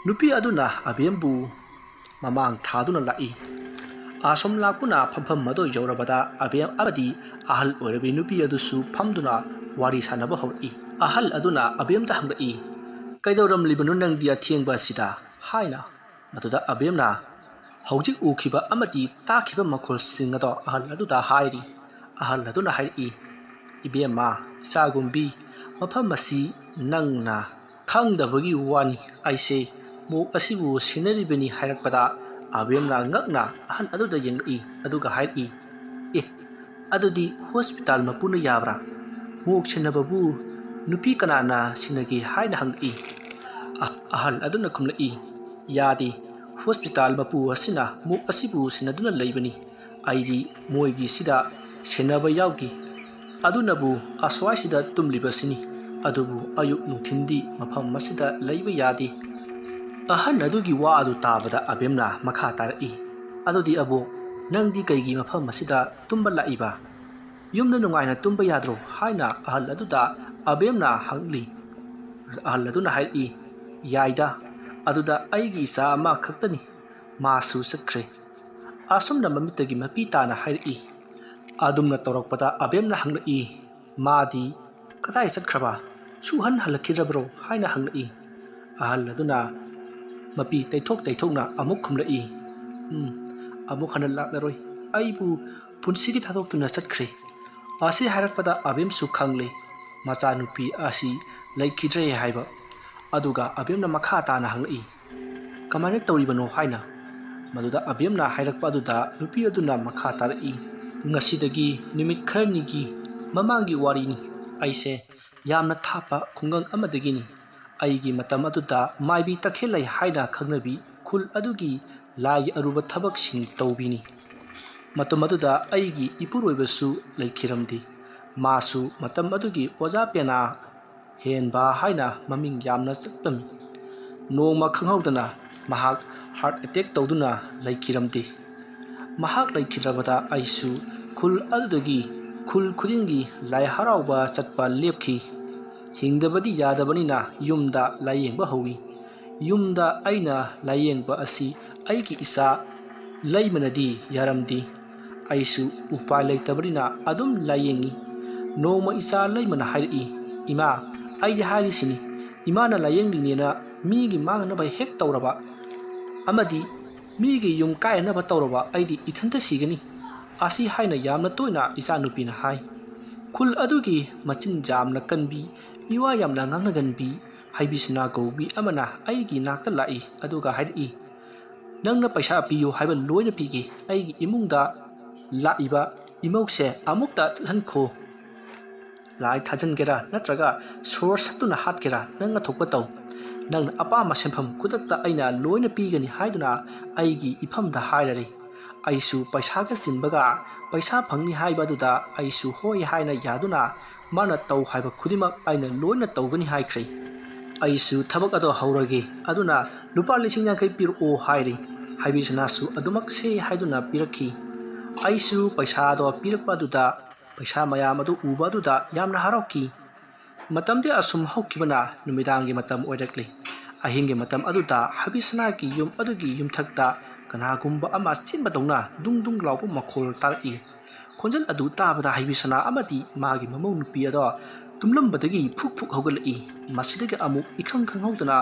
ꯅꯨꯄꯤ ꯑꯗꯨꯅ ꯑꯕꯦꯝꯕꯨ ꯃꯃꯥꯡ ꯊꯥꯗꯨꯅ ꯂꯥꯛꯏ꯫ ꯑꯁꯣꯝ ꯂꯥꯛꯄꯅ ꯐꯝꯐꯝ ꯑꯗꯨ ꯌꯧꯔꯕꯗ ꯑꯕꯦꯝ ꯑꯃꯗꯤ ꯑꯍꯜ ꯑꯣꯏꯔꯕꯤ ꯅꯨꯄꯤ ꯑꯗꯨꯁꯨ ꯐꯝꯗꯨꯅ ꯋꯥꯔꯤ ꯁꯥꯟꯅꯕ ꯍꯧꯔꯛꯏ꯫ ꯑꯍꯜ ꯑꯗꯨꯅ ꯑꯕꯦꯝꯗ ꯍꯪꯂꯛꯏ, "ꯀꯩꯗꯧꯔꯝꯂꯤꯕꯅꯣ ꯅꯪꯗꯤ ꯑꯊꯦꯡꯕ ꯑꯁꯤꯗ?" ꯍꯥꯏꯅ꯫ ꯃꯗꯨꯗ ꯑꯕꯦꯝꯅ ꯍꯧꯖꯤꯛ ꯎꯈꯤꯕ ꯑꯃꯗꯤ ꯇꯥꯈꯤꯕ ꯃꯈꯣꯜꯁꯤꯡ ꯑꯗꯣ ꯑꯍꯜ ꯑꯗꯨꯗ ꯍꯥꯏꯔꯤ꯫ ꯑꯍꯜ ꯑꯗꯨꯅ ꯍꯥꯏꯔꯛꯏ, "ꯏꯕꯦꯝꯃ, ꯏꯆꯥꯒꯨꯝꯕꯤ, ꯃꯐꯝ ꯑꯁꯤ ꯅꯪꯅ ꯈꯪꯗꯕꯒꯤ ꯋꯥꯅꯤ꯫ ꯑꯩꯁꯦ ꯃꯣꯛ ꯑꯁꯤꯕꯨ ꯁꯦꯟꯅꯔꯤꯕꯅꯤ" ꯍꯥꯏꯔꯛꯄꯗ ꯑꯕꯦꯝꯅ ꯉꯛꯅ ꯑꯍꯜ ꯑꯗꯨꯗ ꯌꯦꯡꯂꯛꯏ ꯑꯗꯨꯒ ꯍꯥꯏꯔꯛꯏ, "ꯑꯦ, ꯑꯗꯨꯗꯤ ꯍꯣꯁꯄꯤꯇꯥꯜ ꯃꯄꯨꯅ ꯌꯥꯕ꯭ꯔꯥ? ꯃꯣꯛ ꯁꯦꯟꯅꯕꯕꯨ ꯅꯨꯄꯤ ꯀꯅꯥꯅ ꯁꯦꯟꯅꯒꯦ?" ꯍꯥꯏꯅ ꯍꯪꯂꯛꯏ꯫ ꯑꯍꯜ ꯑꯗꯨꯅ ꯈꯨꯝꯂꯛꯏ, "ꯌꯥꯗꯦ, ꯍꯣꯁꯄꯤꯇꯥꯜ ꯃꯄꯨ ꯑꯁꯤꯅ ꯃꯣꯛ ꯑꯁꯤꯕꯨ ꯁꯦꯟꯅꯗꯨꯅ ꯂꯩꯕꯅꯤ꯫ ꯑꯩꯗꯤ ꯃꯣꯏꯒꯤꯁꯤꯗ ꯁꯦꯟꯅꯕ ꯌꯥꯎꯗꯦ꯫ ꯑꯗꯨꯅꯕꯨ ꯑꯁ꯭ꯋꯥꯏꯁꯤꯗ ꯇꯨꯝꯂꯤꯕꯁꯤꯅꯤ꯫ ꯑꯗꯨꯕꯨ ꯑꯌꯨꯛ ꯅꯨꯡꯊꯤꯟꯗꯤ ꯃꯐꯝ ꯑꯁꯤꯗ ꯂꯩꯕ ꯌꯥꯗꯦ." ꯑꯍꯟ ꯑꯗꯨꯒꯤ ꯋꯥ ꯑꯗꯨ ꯇꯥꯕꯗ ꯑꯕꯦꯝꯅ ꯃꯈꯥ ꯇꯥꯔꯛꯏ, "ꯑꯗꯨꯗꯤ ꯑꯕꯣꯛ, ꯅꯪꯗꯤ ꯀꯩꯒꯤ ꯃꯐꯝ ꯑꯁꯤꯗ ꯇꯨꯝꯕ ꯂꯥꯛꯏꯕ? ꯌꯨꯝꯗ ꯅꯨꯡꯉꯥꯏꯅ ꯇꯨꯝꯕ ꯌꯥꯗ꯭ꯔꯣ?" ꯍꯥꯏꯅ ꯑꯍꯜ ꯑꯗꯨꯗ ꯑꯕꯦꯝꯅ ꯍꯪꯂꯤ꯫ ꯑꯍꯜ ꯑꯗꯨꯅ ꯍꯥꯏꯔꯛꯏ, "ꯌꯥꯏꯗ, ꯑꯗꯨꯗ ꯑꯩꯒꯤ ꯏꯆꯥ ꯑꯃ ꯈꯛꯇꯅꯤ, ꯃꯥꯁꯨ ꯆꯠꯈ꯭ꯔꯦ." ꯑꯁꯨꯝꯅ ꯃꯃꯤꯠꯇꯒꯤ ꯃꯄꯤ ꯇꯥꯅ ꯍꯥꯏꯔꯛꯏ꯫ ꯑꯗꯨꯝꯅ ꯇꯧꯔꯛꯄꯗ ꯑꯕꯦꯝꯅ ꯍꯪꯂꯛꯏ, "ꯃꯥꯗꯤ ꯀꯗꯥꯏ ꯆꯠꯈ꯭ꯔꯕ? ꯁꯨꯍꯟ ꯍꯜꯂꯛꯈꯤꯗ꯭ꯔꯕ꯭ꯔꯣ?" ꯍꯥꯏꯅ ꯍꯪꯂꯛꯏ꯫ ꯑꯍꯜ ꯑꯗꯨꯅ ꯃꯄꯤ ꯇꯩꯊꯣꯛ ꯇꯩꯊꯣꯛꯅ ꯑꯃꯨꯛ ꯈꯨꯝꯂꯛꯏ, "ꯑꯃꯨꯛ ꯍꯟꯅ ꯂꯥꯛꯂꯔꯣꯏ, ꯑꯩꯕꯨ ꯄꯨꯟꯁꯤꯒꯤ ꯊꯥꯗꯣꯛꯇꯨꯅ ꯆꯠꯈ꯭ꯔꯦ." ꯑꯁꯤ ꯍꯥꯏꯔꯛꯄꯗ ꯑꯕꯦꯝꯁꯨ ꯈꯪꯂꯦ ꯃꯆꯥꯅꯨꯄꯤ ꯑꯁꯤ ꯂꯩꯈꯤꯗ꯭ꯔꯦ ꯍꯥꯏꯕ꯫ ꯑꯗꯨꯒ ꯑꯕꯦꯝꯅ ꯃꯈꯥ ꯇꯥꯅ ꯍꯪꯂꯛꯏ, "ꯀꯃꯥꯏꯅ ꯇꯧꯔꯤꯕꯅꯣ?" ꯍꯥꯏꯅ꯫ ꯃꯗꯨꯗ ꯑꯕꯦꯝꯅ ꯍꯥꯏꯔꯛꯄ ꯑꯗꯨꯗ ꯅꯨꯄꯤ ꯑꯗꯨꯅ ꯃꯈꯥ ꯇꯥꯔꯛꯏ, "ꯉꯁꯤꯗꯒꯤ ꯅꯨꯃꯤꯠ ꯈꯔꯅꯤꯒꯤ ꯃꯃꯥꯡꯒꯤ ꯋꯥꯔꯤꯅꯤ꯫ ꯑꯩꯁꯦ ꯌꯥꯝꯅ ꯊꯥꯞꯄ ꯈꯨꯡꯒꯪ ꯑꯃꯗꯒꯤꯅꯤ꯫ ꯑꯩꯒꯤ ꯃꯇꯝ ꯑꯗꯨꯗ ꯃꯥꯏꯕꯤ ꯇꯈꯦꯜꯂꯩ ꯍꯥꯏꯅ ꯈꯪꯅꯕꯤ ꯈꯨꯜ ꯑꯗꯨꯒꯤ ꯂꯥꯏꯒꯤ ꯑꯔꯨꯕ ꯊꯕꯛꯁꯤꯡ ꯇꯧꯕꯤꯅꯤ꯫ ꯃꯇꯝ ꯑꯗꯨꯗ ꯑꯩꯒꯤ ꯏꯄꯨꯔꯣꯏꯕꯁꯨ ꯂꯩꯈꯤꯔꯝꯗꯦ꯫ ꯃꯥꯁꯨ ꯃꯇꯝ ꯑꯗꯨꯒꯤ ꯑꯣꯖꯥ ꯄꯦꯅꯥ ꯍꯦꯟꯕ ꯍꯥꯏꯅ ꯃꯃꯤꯡ ꯌꯥꯝꯅ ꯆꯠꯂꯝꯃꯤ꯫ ꯅꯣꯡꯃ ꯈꯪꯍꯧꯗꯅ ꯃꯍꯥꯛ ꯍꯥꯔꯠ ꯑꯦꯇꯦꯛ ꯇꯧꯗꯨꯅ ꯂꯩꯈꯤꯔꯝꯗꯦ꯫ ꯃꯍꯥꯛ ꯂꯩꯈꯤꯗ꯭ꯔꯕꯗ ꯑꯩꯁꯨ ꯈꯨꯜ ꯑꯗꯨꯗꯒꯤ ꯈꯨꯜ ꯈꯨꯗꯤꯡꯒꯤ ꯂꯥꯏ ꯍꯔꯥꯎꯕ ꯆꯠꯄ ꯂꯦꯞꯈꯤ꯫ ꯍꯤꯡꯗꯕꯗꯤ ꯌꯥꯗꯕꯅꯤꯅ ꯌꯨꯝꯗ ꯂꯥꯏꯌꯦꯡꯕ ꯍꯧꯋꯤ꯫ ꯌꯨꯝꯗ ꯑꯩꯅ ꯂꯥꯏꯌꯦꯡꯕ ꯑꯁꯤ ꯑꯩꯒꯤ ꯏꯆꯥ ꯂꯩꯃꯅꯗꯤ ꯌꯥꯔꯝꯗꯦ꯫ ꯑꯩꯁꯨ ꯎꯄꯥꯏ ꯂꯩꯇꯕꯅꯤꯅ ꯑꯗꯨꯝ ꯂꯥꯏꯌꯦꯡꯉꯤ꯫ ꯅꯣꯡꯃ ꯏꯆꯥ ꯂꯩꯃꯅ ꯍꯥꯏꯔꯛꯏ, "ꯏꯃꯥ, ꯑꯩꯗꯤ ꯍꯥꯏꯔꯤꯁꯤꯅꯤ, ꯏꯃꯥꯅ ꯂꯥꯏꯌꯦꯡꯂꯤꯅꯦꯅ ꯃꯤꯒꯤ ꯃꯥꯡꯅꯕ ꯍꯦꯛ ꯇꯧꯔꯕ ꯑꯃꯗꯤ ꯃꯤꯒꯤ ꯌꯨꯝ ꯀꯥꯏꯅꯕ ꯇꯧꯔꯕ ꯑꯩꯗꯤ ꯏꯊꯟꯇ ꯁꯤꯒꯅꯤ." ꯑꯁꯤ ꯍꯥꯏꯅ ꯌꯥꯝꯅ ꯇꯣꯏꯅ ꯏꯆꯥꯅꯨꯄꯤꯅ ꯍꯥꯏ꯫ ꯈꯨꯜ ꯑꯗꯨꯒꯤ ꯃꯆꯤꯟ ꯌꯥꯝꯅ ꯀꯟꯕꯤ, ꯃꯤꯋꯥ ꯌꯥꯝꯅ ꯉꯥꯡꯅꯒꯟꯕꯤ ꯍꯩꯕꯤꯁꯅꯥ ꯀꯧꯕꯤ ꯑꯃꯅ ꯑꯩꯒꯤ ꯅꯥꯛꯇ ꯂꯥꯛꯏ ꯑꯗꯨꯒ ꯍꯥꯏꯔꯛꯏ, "ꯅꯪꯅ ꯄꯩꯁꯥ ꯄꯤꯌꯨ ꯍꯥꯏꯕ ꯂꯣꯏꯅ ꯄꯤꯒꯦ꯫ ꯑꯩꯒꯤ ꯏꯃꯨꯡꯗ ꯂꯥꯛꯏꯕ ꯏꯃꯧꯁꯦ ꯑꯃꯨꯛꯇ ꯆꯠꯍꯟꯈꯣ꯫ ꯂꯥꯏ ꯊꯥꯖꯟꯒꯦꯔꯥ ꯅꯠꯇ꯭ꯔꯒ ꯁꯣꯔ ꯁꯠꯇꯨꯅ ꯍꯥꯠꯀꯦꯔꯥ, ꯅꯪꯅ ꯊꯣꯛꯄ ꯇꯧ꯫ ꯅꯪꯅ ꯑꯄꯥꯝꯕ ꯁꯦꯟꯐꯝ ꯈꯨꯗꯛꯇ ꯑꯩꯅ ꯂꯣꯏꯅ ꯄꯤꯒꯅꯤ" ꯍꯥꯏꯗꯨꯅ ꯑꯩꯒꯤ ꯏꯐꯝꯗ ꯍꯥꯏꯔꯔꯦ꯫ ꯑꯩꯁꯨ ꯄꯩꯁꯥꯒ ꯆꯤꯟꯕꯒ ꯄꯩꯁా ꯐꯪꯅꯤ ꯍꯥꯏꯕ ꯑꯗꯨꯗ ꯑꯩꯁꯨ ꯍꯣꯏ ꯍꯥꯏꯅ ꯌꯥꯗꯨꯅ ꯃꯥꯅ ꯇꯧ ꯍꯥꯏꯕ ꯈꯨꯗꯤꯡꯃꯛ ꯑꯩꯅ ꯂꯣꯏꯅ ꯇꯧꯒꯅꯤ ꯍꯥꯏꯈ꯭ꯔꯦ꯫ ꯑꯩꯁꯨ ꯊꯕꯛ ꯑꯗꯣ ꯍꯧꯔꯒꯦ, ꯑꯗꯨꯅ ꯂꯨꯄꯥ 50,000 ꯄꯤꯔꯛꯑꯣ ꯍꯥꯏꯔꯦ꯫ ꯍꯩꯕꯤꯁꯅꯥꯁꯨ ꯑꯗꯨꯃꯛ ꯁꯦ ꯍꯥꯏꯗꯨꯅ ꯄꯤꯔꯛꯈꯤ꯫ ꯑꯩꯁꯨ ꯄꯩꯁꯥꯗꯣ ꯄꯤꯔꯛꯄ ꯑꯗꯨꯗ ꯄꯩꯁా ꯃꯌꯥꯝ ꯑꯗꯨ ꯎꯕ ꯑꯗꯨꯗ ꯌꯥꯝꯅ ꯍꯔꯥꯎꯈꯤ꯫ ꯃꯇꯝꯗꯤ ꯑꯁꯨꯝ ꯍꯧꯈꯤꯕꯅ ꯅꯨꯃꯤꯗꯥꯡꯒꯤ ꯃꯇꯝ ꯑꯣꯏꯔꯛꯂꯦ꯫ ꯑꯍꯤꯡꯒꯤ ꯃꯇꯝ ꯑꯗꯨꯗ ꯍꯩꯕꯤꯁꯅꯥꯒꯤ ꯌꯨꯝ ꯑꯗꯨꯒꯤ ꯌꯨꯝꯊꯛꯇ ꯀꯅꯥꯒꯨꯝꯕ ꯑꯃ ꯆꯦꯟꯕꯗꯧꯅ ꯗꯨꯡ ꯗꯨꯡ ꯂꯥꯎꯕ ꯃꯈꯣꯜ ꯇꯥꯔꯛꯏ꯫ ꯈꯣꯟꯖꯦꯜ ꯑꯗꯨ ꯇꯥꯕꯗ ꯍꯩꯕꯤꯁꯅꯥ ꯑꯃꯗꯤ ꯃꯥꯒꯤ ꯃꯃꯧ ꯅꯨꯄꯤ ꯑꯗꯣ ꯇꯨꯝꯂꯝꯕꯗꯒꯤ ꯐꯨꯛ ꯐꯨꯛ ꯍꯧꯒꯠꯂꯛꯏ꯫ ꯃꯁꯤꯗꯒꯤ ꯑꯃꯨꯛ ꯏꯈꯪ ꯈꯪꯍꯧꯗꯅ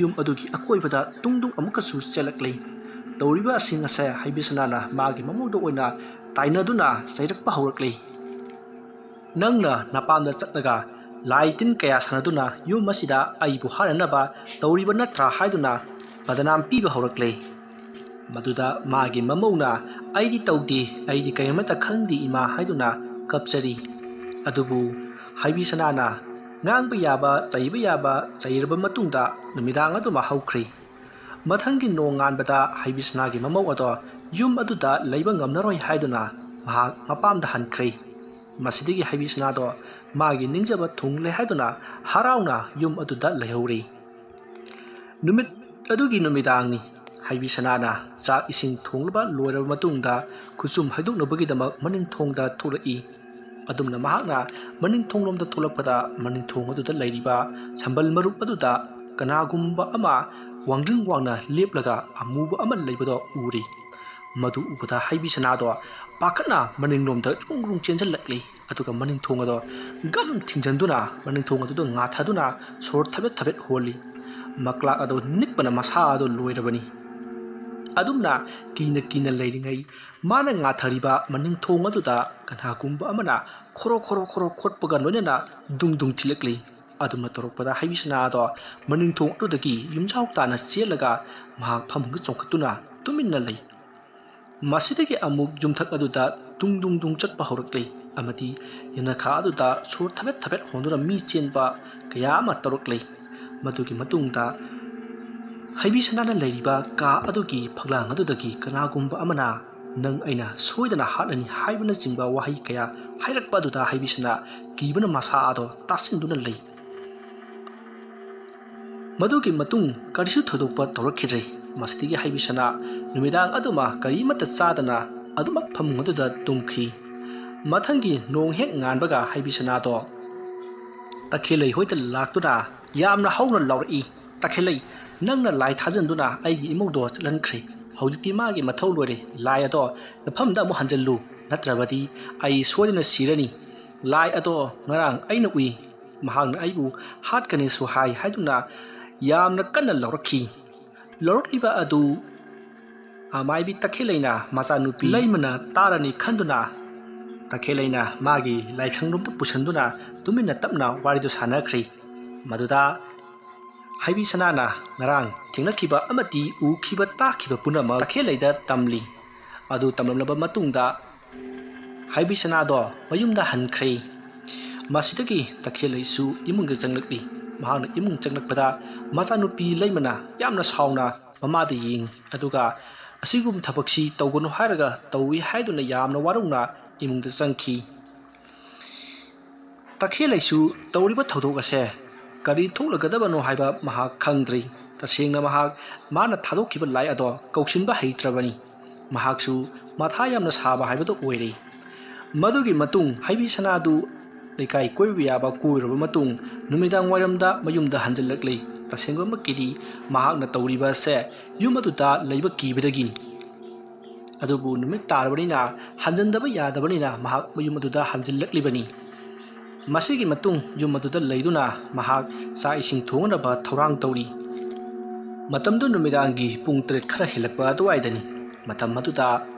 ꯌꯨꯝ ꯑꯗꯨꯒꯤ ꯑꯀꯣꯏꯕꯗ ꯗꯨꯡ ꯗꯨꯡ ꯑꯃꯨꯛꯀꯁꯨ ꯆꯦꯜꯂꯛꯂꯦ꯫ ꯇꯧꯔꯤꯕꯁꯤꯡ ꯑꯁꯦ ꯍꯩꯕꯤꯁꯅꯥꯅ ꯃꯥꯒꯤ ꯃꯃꯧꯗ ꯑꯣꯏꯅ ꯇꯥꯏꯅꯗꯨꯅ ꯆꯩꯔꯛꯄ ꯍꯧꯔꯛꯂꯦ꯫ "ꯅꯪꯅ ꯅꯄꯥꯝꯗ ꯆꯠꯂꯒ ꯂꯥꯏ ꯇꯤꯟ ꯀꯌꯥ ꯁꯥꯟꯅꯗꯨꯅ ꯌꯨꯝ ꯑꯁꯤꯗ ꯑꯩꯕꯨ ꯍꯥꯠꯅꯅꯕ ꯇꯧꯔꯤꯕ ꯅꯠꯇ꯭ꯔꯥ" ꯍꯥꯏꯗꯨꯅ ꯕꯗꯅꯥꯝ ꯄꯤꯕ ꯍꯧꯔꯛꯂꯦ꯫ ꯃꯗꯨꯗ ꯃꯥꯒꯤ ꯃꯃꯧꯅ, "ꯑꯩꯗꯤ ꯇꯧꯗꯦ, ꯑꯩꯗꯤ ꯀꯔꯤꯃꯠꯇ ꯈꯪꯗꯦ ꯏꯃꯥ" ꯍꯥꯏꯗꯨꯅ ꯀꯞꯆꯔꯤ꯫ ꯑꯗꯨꯕꯨ ꯍꯩꯕꯤꯁꯅꯥꯅ ꯉꯥꯡꯕ ꯌꯥꯕ ꯆꯩꯕ ꯌꯥꯕ ꯆꯩꯔꯕ ꯃꯇꯨꯡꯗ ꯅꯨꯃꯤꯗꯥꯡ ꯑꯗꯨꯃ ꯍꯧꯈ꯭ꯔꯦ꯫ ꯃꯊꯪꯒꯤ ꯅꯣꯡ ꯉꯥꯟꯕꯗ ꯍꯩꯕꯤꯁꯅꯥꯒꯤ ꯃꯃꯧ ꯑꯗꯣ ꯌꯨꯝ ꯑꯗꯨꯗ ꯂꯩꯕ ꯉꯝꯂꯔꯣꯏ ꯍꯥꯏꯗꯨꯅ ꯃꯍꯥꯛ ꯃꯄꯥꯝꯗ ꯍꯟꯈ꯭ꯔꯦ꯫ ꯃꯁꯤꯗꯒꯤ ꯍꯩꯕꯤꯁꯅꯥꯗꯣ ꯃꯥꯒꯤ ꯅꯤꯡꯖꯕ ꯊꯨꯡꯂꯦ ꯍꯥꯏꯗꯨꯅ ꯍꯔꯥꯎꯅ ꯌꯨꯝ ꯑꯗꯨꯗ ꯂꯩꯍꯧꯔꯦ꯫ ꯅꯨꯃꯤꯠ ꯑꯗꯨꯒꯤ ꯅꯨꯃꯤꯗꯥꯡꯅꯤ꯫ ꯍꯩꯕꯤꯁꯅꯥꯅ ꯆꯥꯛ ꯏꯁꯤꯡ ꯊꯣꯡꯂꯕ ꯂꯣꯏꯔꯕ ꯃꯇꯨꯡꯗ ꯈꯨꯆꯨꯝ ꯍꯩꯗꯣꯛꯅꯕꯒꯤꯗꯃꯛ ꯃꯅꯤꯡꯊꯣꯡꯗ ꯊꯣꯛꯂꯛꯏ꯫ ꯑꯗꯨꯝꯅ ꯃꯍꯥꯛꯅ ꯃꯅꯤꯡꯊꯣꯡꯂꯣꯝꯗ ꯊꯣꯛꯂꯛꯄꯗ ꯃꯅꯤꯡꯊꯣꯡ ꯑꯗꯨꯗ ꯂꯩꯔꯤꯕ ꯁꯝꯕꯜ ꯃꯔꯨꯞ ꯑꯗꯨꯗ ꯀꯅꯥꯒꯨꯝꯕ ꯑꯃ ꯋꯥꯡꯗ꯭ꯔꯤꯡ ꯋꯥꯡꯅ ꯂꯦꯞꯂꯒ ꯑꯃꯨꯕ ꯑꯃ ꯂꯩꯕꯗꯣ ꯎꯔꯦ꯫ ꯃꯗꯨ ꯎꯕꯗ ꯍꯩꯕꯤ ꯁꯅꯥꯗꯣ ꯄꯥꯈꯠꯅ ꯃꯅꯤꯡꯂꯣꯝꯗ ꯆꯨꯡ ꯆꯨꯡ ꯆꯦꯟꯁꯤꯜꯂꯛꯂꯤ ꯑꯗꯨꯒ ꯃꯅꯤꯡ ꯊꯣꯡ ꯑꯗꯣ ꯒꯝ ꯊꯤꯡꯖꯤꯟꯗꯨꯅ ꯃꯅꯤꯡ ꯊꯣꯡ ꯑꯗꯨꯗ ꯉꯥꯊꯗꯨꯅ ꯁꯣꯔ ꯊꯕꯦꯠ ꯊꯕꯦꯠ ꯍꯣꯜꯂꯤ ꯃꯀ꯭ꯂꯥꯛ ꯑꯗꯣ ꯅꯤꯛꯄꯅ ꯃꯁꯥ ꯑꯗꯣ ꯂꯣꯏꯔꯕꯅꯤ ꯑꯗꯨꯝꯅ ꯀꯤꯅ ꯀꯤꯅ ꯂꯩꯔꯤꯉꯩ ꯃꯥꯅ ꯉꯥꯊꯔꯤꯕ ꯃꯅꯤꯡ ꯊꯣꯡ ꯑꯗꯨꯗ ꯀꯅꯥꯒꯨꯝꯕ ꯑꯃꯅ ꯈꯣꯔꯣ ꯈꯣꯔꯣ ꯈꯣꯔꯣ ꯈꯣꯠꯄꯒ ꯂꯣꯏꯅꯅ ꯗꯨꯡ ꯗꯨꯡ ꯊꯤꯜꯂꯛꯂꯤ ꯑꯗꯨꯝꯅ ꯇꯧꯔꯛꯄꯗ ꯍꯩꯕꯤ ꯁꯅꯥ ꯑꯗꯣ ꯃꯅꯤꯡ ꯊꯣꯡ ꯑꯗꯨꯗꯒꯤ ꯌꯨꯝꯖꯥꯎ ꯇꯥꯅ ꯆꯦꯜꯂꯒ ꯃꯍꯥꯛ ꯐꯃꯨꯡꯗ ꯆꯣꯡꯈꯠꯇꯨꯅ ꯇꯨꯃꯤꯟꯅ ꯂꯩ ꯃꯁꯤꯗꯒꯤ ꯑꯃꯨꯛ ꯌꯨꯝꯊꯛ ꯑꯗꯨꯗ ꯗꯨꯡ ꯗꯨꯡ ꯗꯨꯡ ꯆꯠꯄ ꯍꯧꯔꯛꯂꯤ ꯑꯃꯗꯤ ꯌꯦꯅꯈꯥ ꯑꯗꯨꯗ ꯁꯣꯔ ꯊꯕꯦꯠ ꯊꯕꯦꯠ ꯍꯣꯟꯗꯨꯅ ꯃꯤ ꯆꯦꯟꯕ ꯀꯌꯥ ꯑꯃ ꯇꯧꯔꯛꯂꯤ ꯃꯗꯨꯒꯤ ꯃꯇꯨꯡꯗ ꯍꯩꯕꯤ ꯁꯅꯥꯅ ꯂꯩꯔꯤꯕ ꯀꯥ ꯑꯗꯨꯒꯤ ꯐꯛꯂꯥꯡ ꯑꯗꯨꯗꯒꯤ ꯀꯅꯥꯒꯨꯝꯕ ꯑꯃꯅ ꯅꯪ ꯑꯩꯅ ꯁꯣꯏꯗꯅ ꯍꯥꯠꯂꯅꯤ ꯍꯥꯏꯕꯅꯆꯤꯡꯕ ꯋꯥꯍꯩ ꯀꯌꯥ ꯍꯥꯏꯔꯛꯄ ꯑꯗꯨꯗ ꯍꯩꯕꯤ ꯁꯅꯥ ꯀꯤꯕꯅ ꯃꯁꯥ ꯑꯗꯣ ꯇꯥꯁꯤꯟꯗꯨꯅ ꯂꯩ ꯃꯗꯨꯒꯤ ꯃꯇꯨꯡ ꯀꯔꯤꯁꯨ ꯊꯣꯏꯗꯣꯛꯄ ꯇꯧꯔꯛꯈꯤꯗ꯭ꯔꯦ ꯃꯁꯤꯗꯒꯤ ꯍꯩꯕꯤ ꯁꯅꯥ ꯅꯨꯃꯤꯗꯥꯡ ꯑꯗꯨꯃ ꯀꯔꯤꯃꯠꯇ ꯆꯥꯗꯅ ꯑꯗꯨꯃꯛ ꯐꯃꯨꯡ ꯑꯗꯨꯗ ꯇꯨꯝꯈꯤ ꯃꯊꯪꯒꯤ ꯅꯣꯡ ꯍꯦꯛ ꯉꯥꯟꯕꯒ ꯍꯩꯕꯤ ꯁꯅꯥꯗꯣ ꯇꯈꯦꯜꯂꯩ ꯍꯣꯏꯗ ꯂꯥꯛꯇꯨꯅ ꯌꯥꯝꯅ ꯍꯧꯅ ꯂꯥꯎꯔꯛꯏ ꯇꯈꯦꯜꯂꯩ ꯅꯪꯅ ꯂꯥꯏ ꯊꯥꯖꯟꯗꯨꯅ ꯑꯩꯒꯤ ꯏꯃꯧꯗꯣ ꯆꯠꯍꯟꯈ꯭ꯔꯦ ꯍꯧꯖꯤꯛꯇꯤ ꯃꯥꯒꯤ ꯃꯊꯧ ꯂꯣꯏꯔꯦ ꯂꯥꯏ ꯑꯗꯣ ꯃꯐꯝꯗ ꯑꯃꯨꯛ ꯍꯟꯖꯤꯜꯂꯨ ꯅꯠꯇ꯭ꯔꯕꯗꯤ ꯑꯩ ꯁꯣꯏꯗꯅ ꯁꯤꯔꯅꯤ ꯂꯥꯏ ꯑꯗꯣ ꯉꯔꯥꯡ ꯑꯩꯅ ꯎꯏ ꯃꯍꯥꯛꯅ ꯑꯩꯕꯨ ꯍꯥꯠꯀꯅꯤꯁꯨ ꯍꯥꯏꯗꯨꯅ ꯌꯥꯝꯅ ꯀꯟꯅ ꯂꯥꯎꯔꯛꯈꯤ ꯂꯥꯎꯔꯛꯂꯤꯕ ꯑꯗꯨ ꯑꯃꯥꯏꯕꯤ ꯇꯈꯦꯜꯂꯩꯅ ꯃꯆꯥꯅꯨꯄꯤ ꯂꯩꯃꯅ ꯇꯥꯔꯅꯤ ꯈꯟꯗꯨꯅ ꯇꯈꯦꯜꯂꯩꯅ ꯃꯥꯒꯤ ꯂꯥꯏꯁꯪꯂꯣꯝꯗ ꯄꯨꯁꯟꯗꯨꯅ ꯇꯨꯃꯤꯟꯅ ꯇꯞꯅ ꯋꯥꯔꯤꯗꯨ ꯁꯥꯟꯅꯈ꯭ꯔꯤ ꯃꯗꯨꯗ ꯍꯩꯕꯤ ꯁꯅꯥꯅ ꯉꯔꯥꯡ ꯊꯦꯡꯅꯈꯤꯕ ꯑꯃꯗꯤ ꯎꯈꯤꯕ ꯇꯥꯈꯤꯕ ꯄꯨꯝꯅꯃꯛ ꯇꯈꯦꯜꯂꯩꯗ ꯇꯝꯂꯤ ꯑꯗꯨ ꯇꯝꯂꯝꯂꯕ ꯃꯇꯨꯡꯗ ꯍꯩꯕꯤ ꯁꯅꯥꯗꯣ ꯃꯌꯨꯝꯗ ꯍꯟꯈ꯭ꯔꯦ ꯃꯁꯤꯗꯒꯤ ꯇꯈꯦꯜꯂꯩꯁꯨ ꯏꯃꯨꯡꯗ ꯆꯪꯂꯛꯂꯤ ꯃꯍꯥꯛꯅ ꯏꯃꯨꯡ ꯆꯪꯂꯛꯄꯗ ꯃꯆꯥꯅꯨꯄꯤ ꯂꯩꯃꯅ ꯌꯥꯝꯅ ꯁꯥꯎꯅ ꯃꯃꯥꯗ ꯌꯦꯡꯉꯤ ꯑꯗꯨꯒ ꯑꯁꯤꯒꯨꯝꯕ ꯊꯕꯛꯁꯤ ꯇꯧꯒꯅꯨ ꯍꯥꯏꯔꯒ ꯇꯧꯏ ꯍꯥꯏꯗꯨꯅ ꯌꯥꯝꯅ ꯋꯥꯔꯧꯅ ꯏꯃꯨꯡꯗ ꯆꯪꯈꯤ ꯇꯈꯦꯜꯂꯩꯁꯨ ꯇꯧꯔꯤꯕ ꯊꯧꯗꯣꯛ ꯑꯁꯦ ꯀꯔꯤ ꯊꯣꯛꯂꯒꯗꯕꯅꯣ ꯍꯥꯏꯕ ꯃꯍꯥꯛ ꯈꯪꯗ꯭ꯔꯤ ꯇꯁꯦꯡꯅ ꯃꯍꯥꯛ ꯃꯥꯅ ꯊꯥꯗꯣꯛꯈꯤꯕ ꯂꯥꯏ ꯑꯗꯣ ꯀꯧꯁꯤꯟꯕ ꯍꯩꯇ꯭ꯔꯕꯅꯤ ꯃꯍꯥꯛꯁꯨ ꯃꯊꯥ ꯌꯥꯝꯅ ꯁꯥꯕ ꯍꯥꯏꯕꯗꯣ ꯑꯣꯏꯔꯦ ꯃꯗꯨꯒꯤ ꯃꯇꯨꯡ ꯍꯩꯕꯤ ꯁꯅꯥꯗꯨ ꯂꯩꯀꯥꯏ ꯀꯣꯏꯕ ꯌꯥꯕ ꯀꯣꯏꯔꯕ ꯃꯇꯨꯡ ꯅꯨꯃꯤꯗꯥꯡ ꯋꯥꯏꯔꯝꯗ ꯃꯌꯨꯝꯗ ꯍꯟꯖꯤꯜꯂꯛꯂꯤ ꯇꯁꯦꯡꯕꯃꯛꯀꯤꯗꯤ ꯃꯍꯥꯛꯅ ꯇꯧꯔꯤꯕ ꯑꯁꯦ ꯌꯨꯝ ꯑꯗꯨꯗ ꯂꯩꯕ ꯀꯤꯕꯗꯒꯤꯅꯤ ꯑꯗꯨꯕꯨ ꯅꯨꯃꯤꯠ ꯇꯥꯔꯕꯅꯤꯅ ꯍꯟꯖꯤꯟꯗꯕ ꯌꯥꯗꯕꯅꯤꯅ ꯃꯍꯥꯛ ꯃꯌꯨꯝ ꯑꯗꯨꯗ ꯍꯟꯖꯤꯜꯂꯛꯂꯤꯕꯅꯤ ꯃꯁꯤꯒꯤ ꯃꯇꯨꯡ ꯌꯨꯝ ꯑꯗꯨꯗ ꯂꯩꯗꯨꯅ ꯃꯍꯥꯛ ꯆꯥꯛ ꯏꯁꯤꯡ ꯊꯣꯡꯅꯕ ꯊꯧꯔꯥꯡ ꯇꯧꯔꯤ ꯃꯇꯝꯗꯨ ꯅꯨꯃꯤꯗꯥꯡꯒꯤ ꯄꯨꯡ 9 ꯈꯔ ꯍꯦꯜꯂꯛꯄ ꯑꯗꯨꯋꯥꯏꯗꯅꯤ ꯃꯇꯝ ꯑꯗꯨꯗ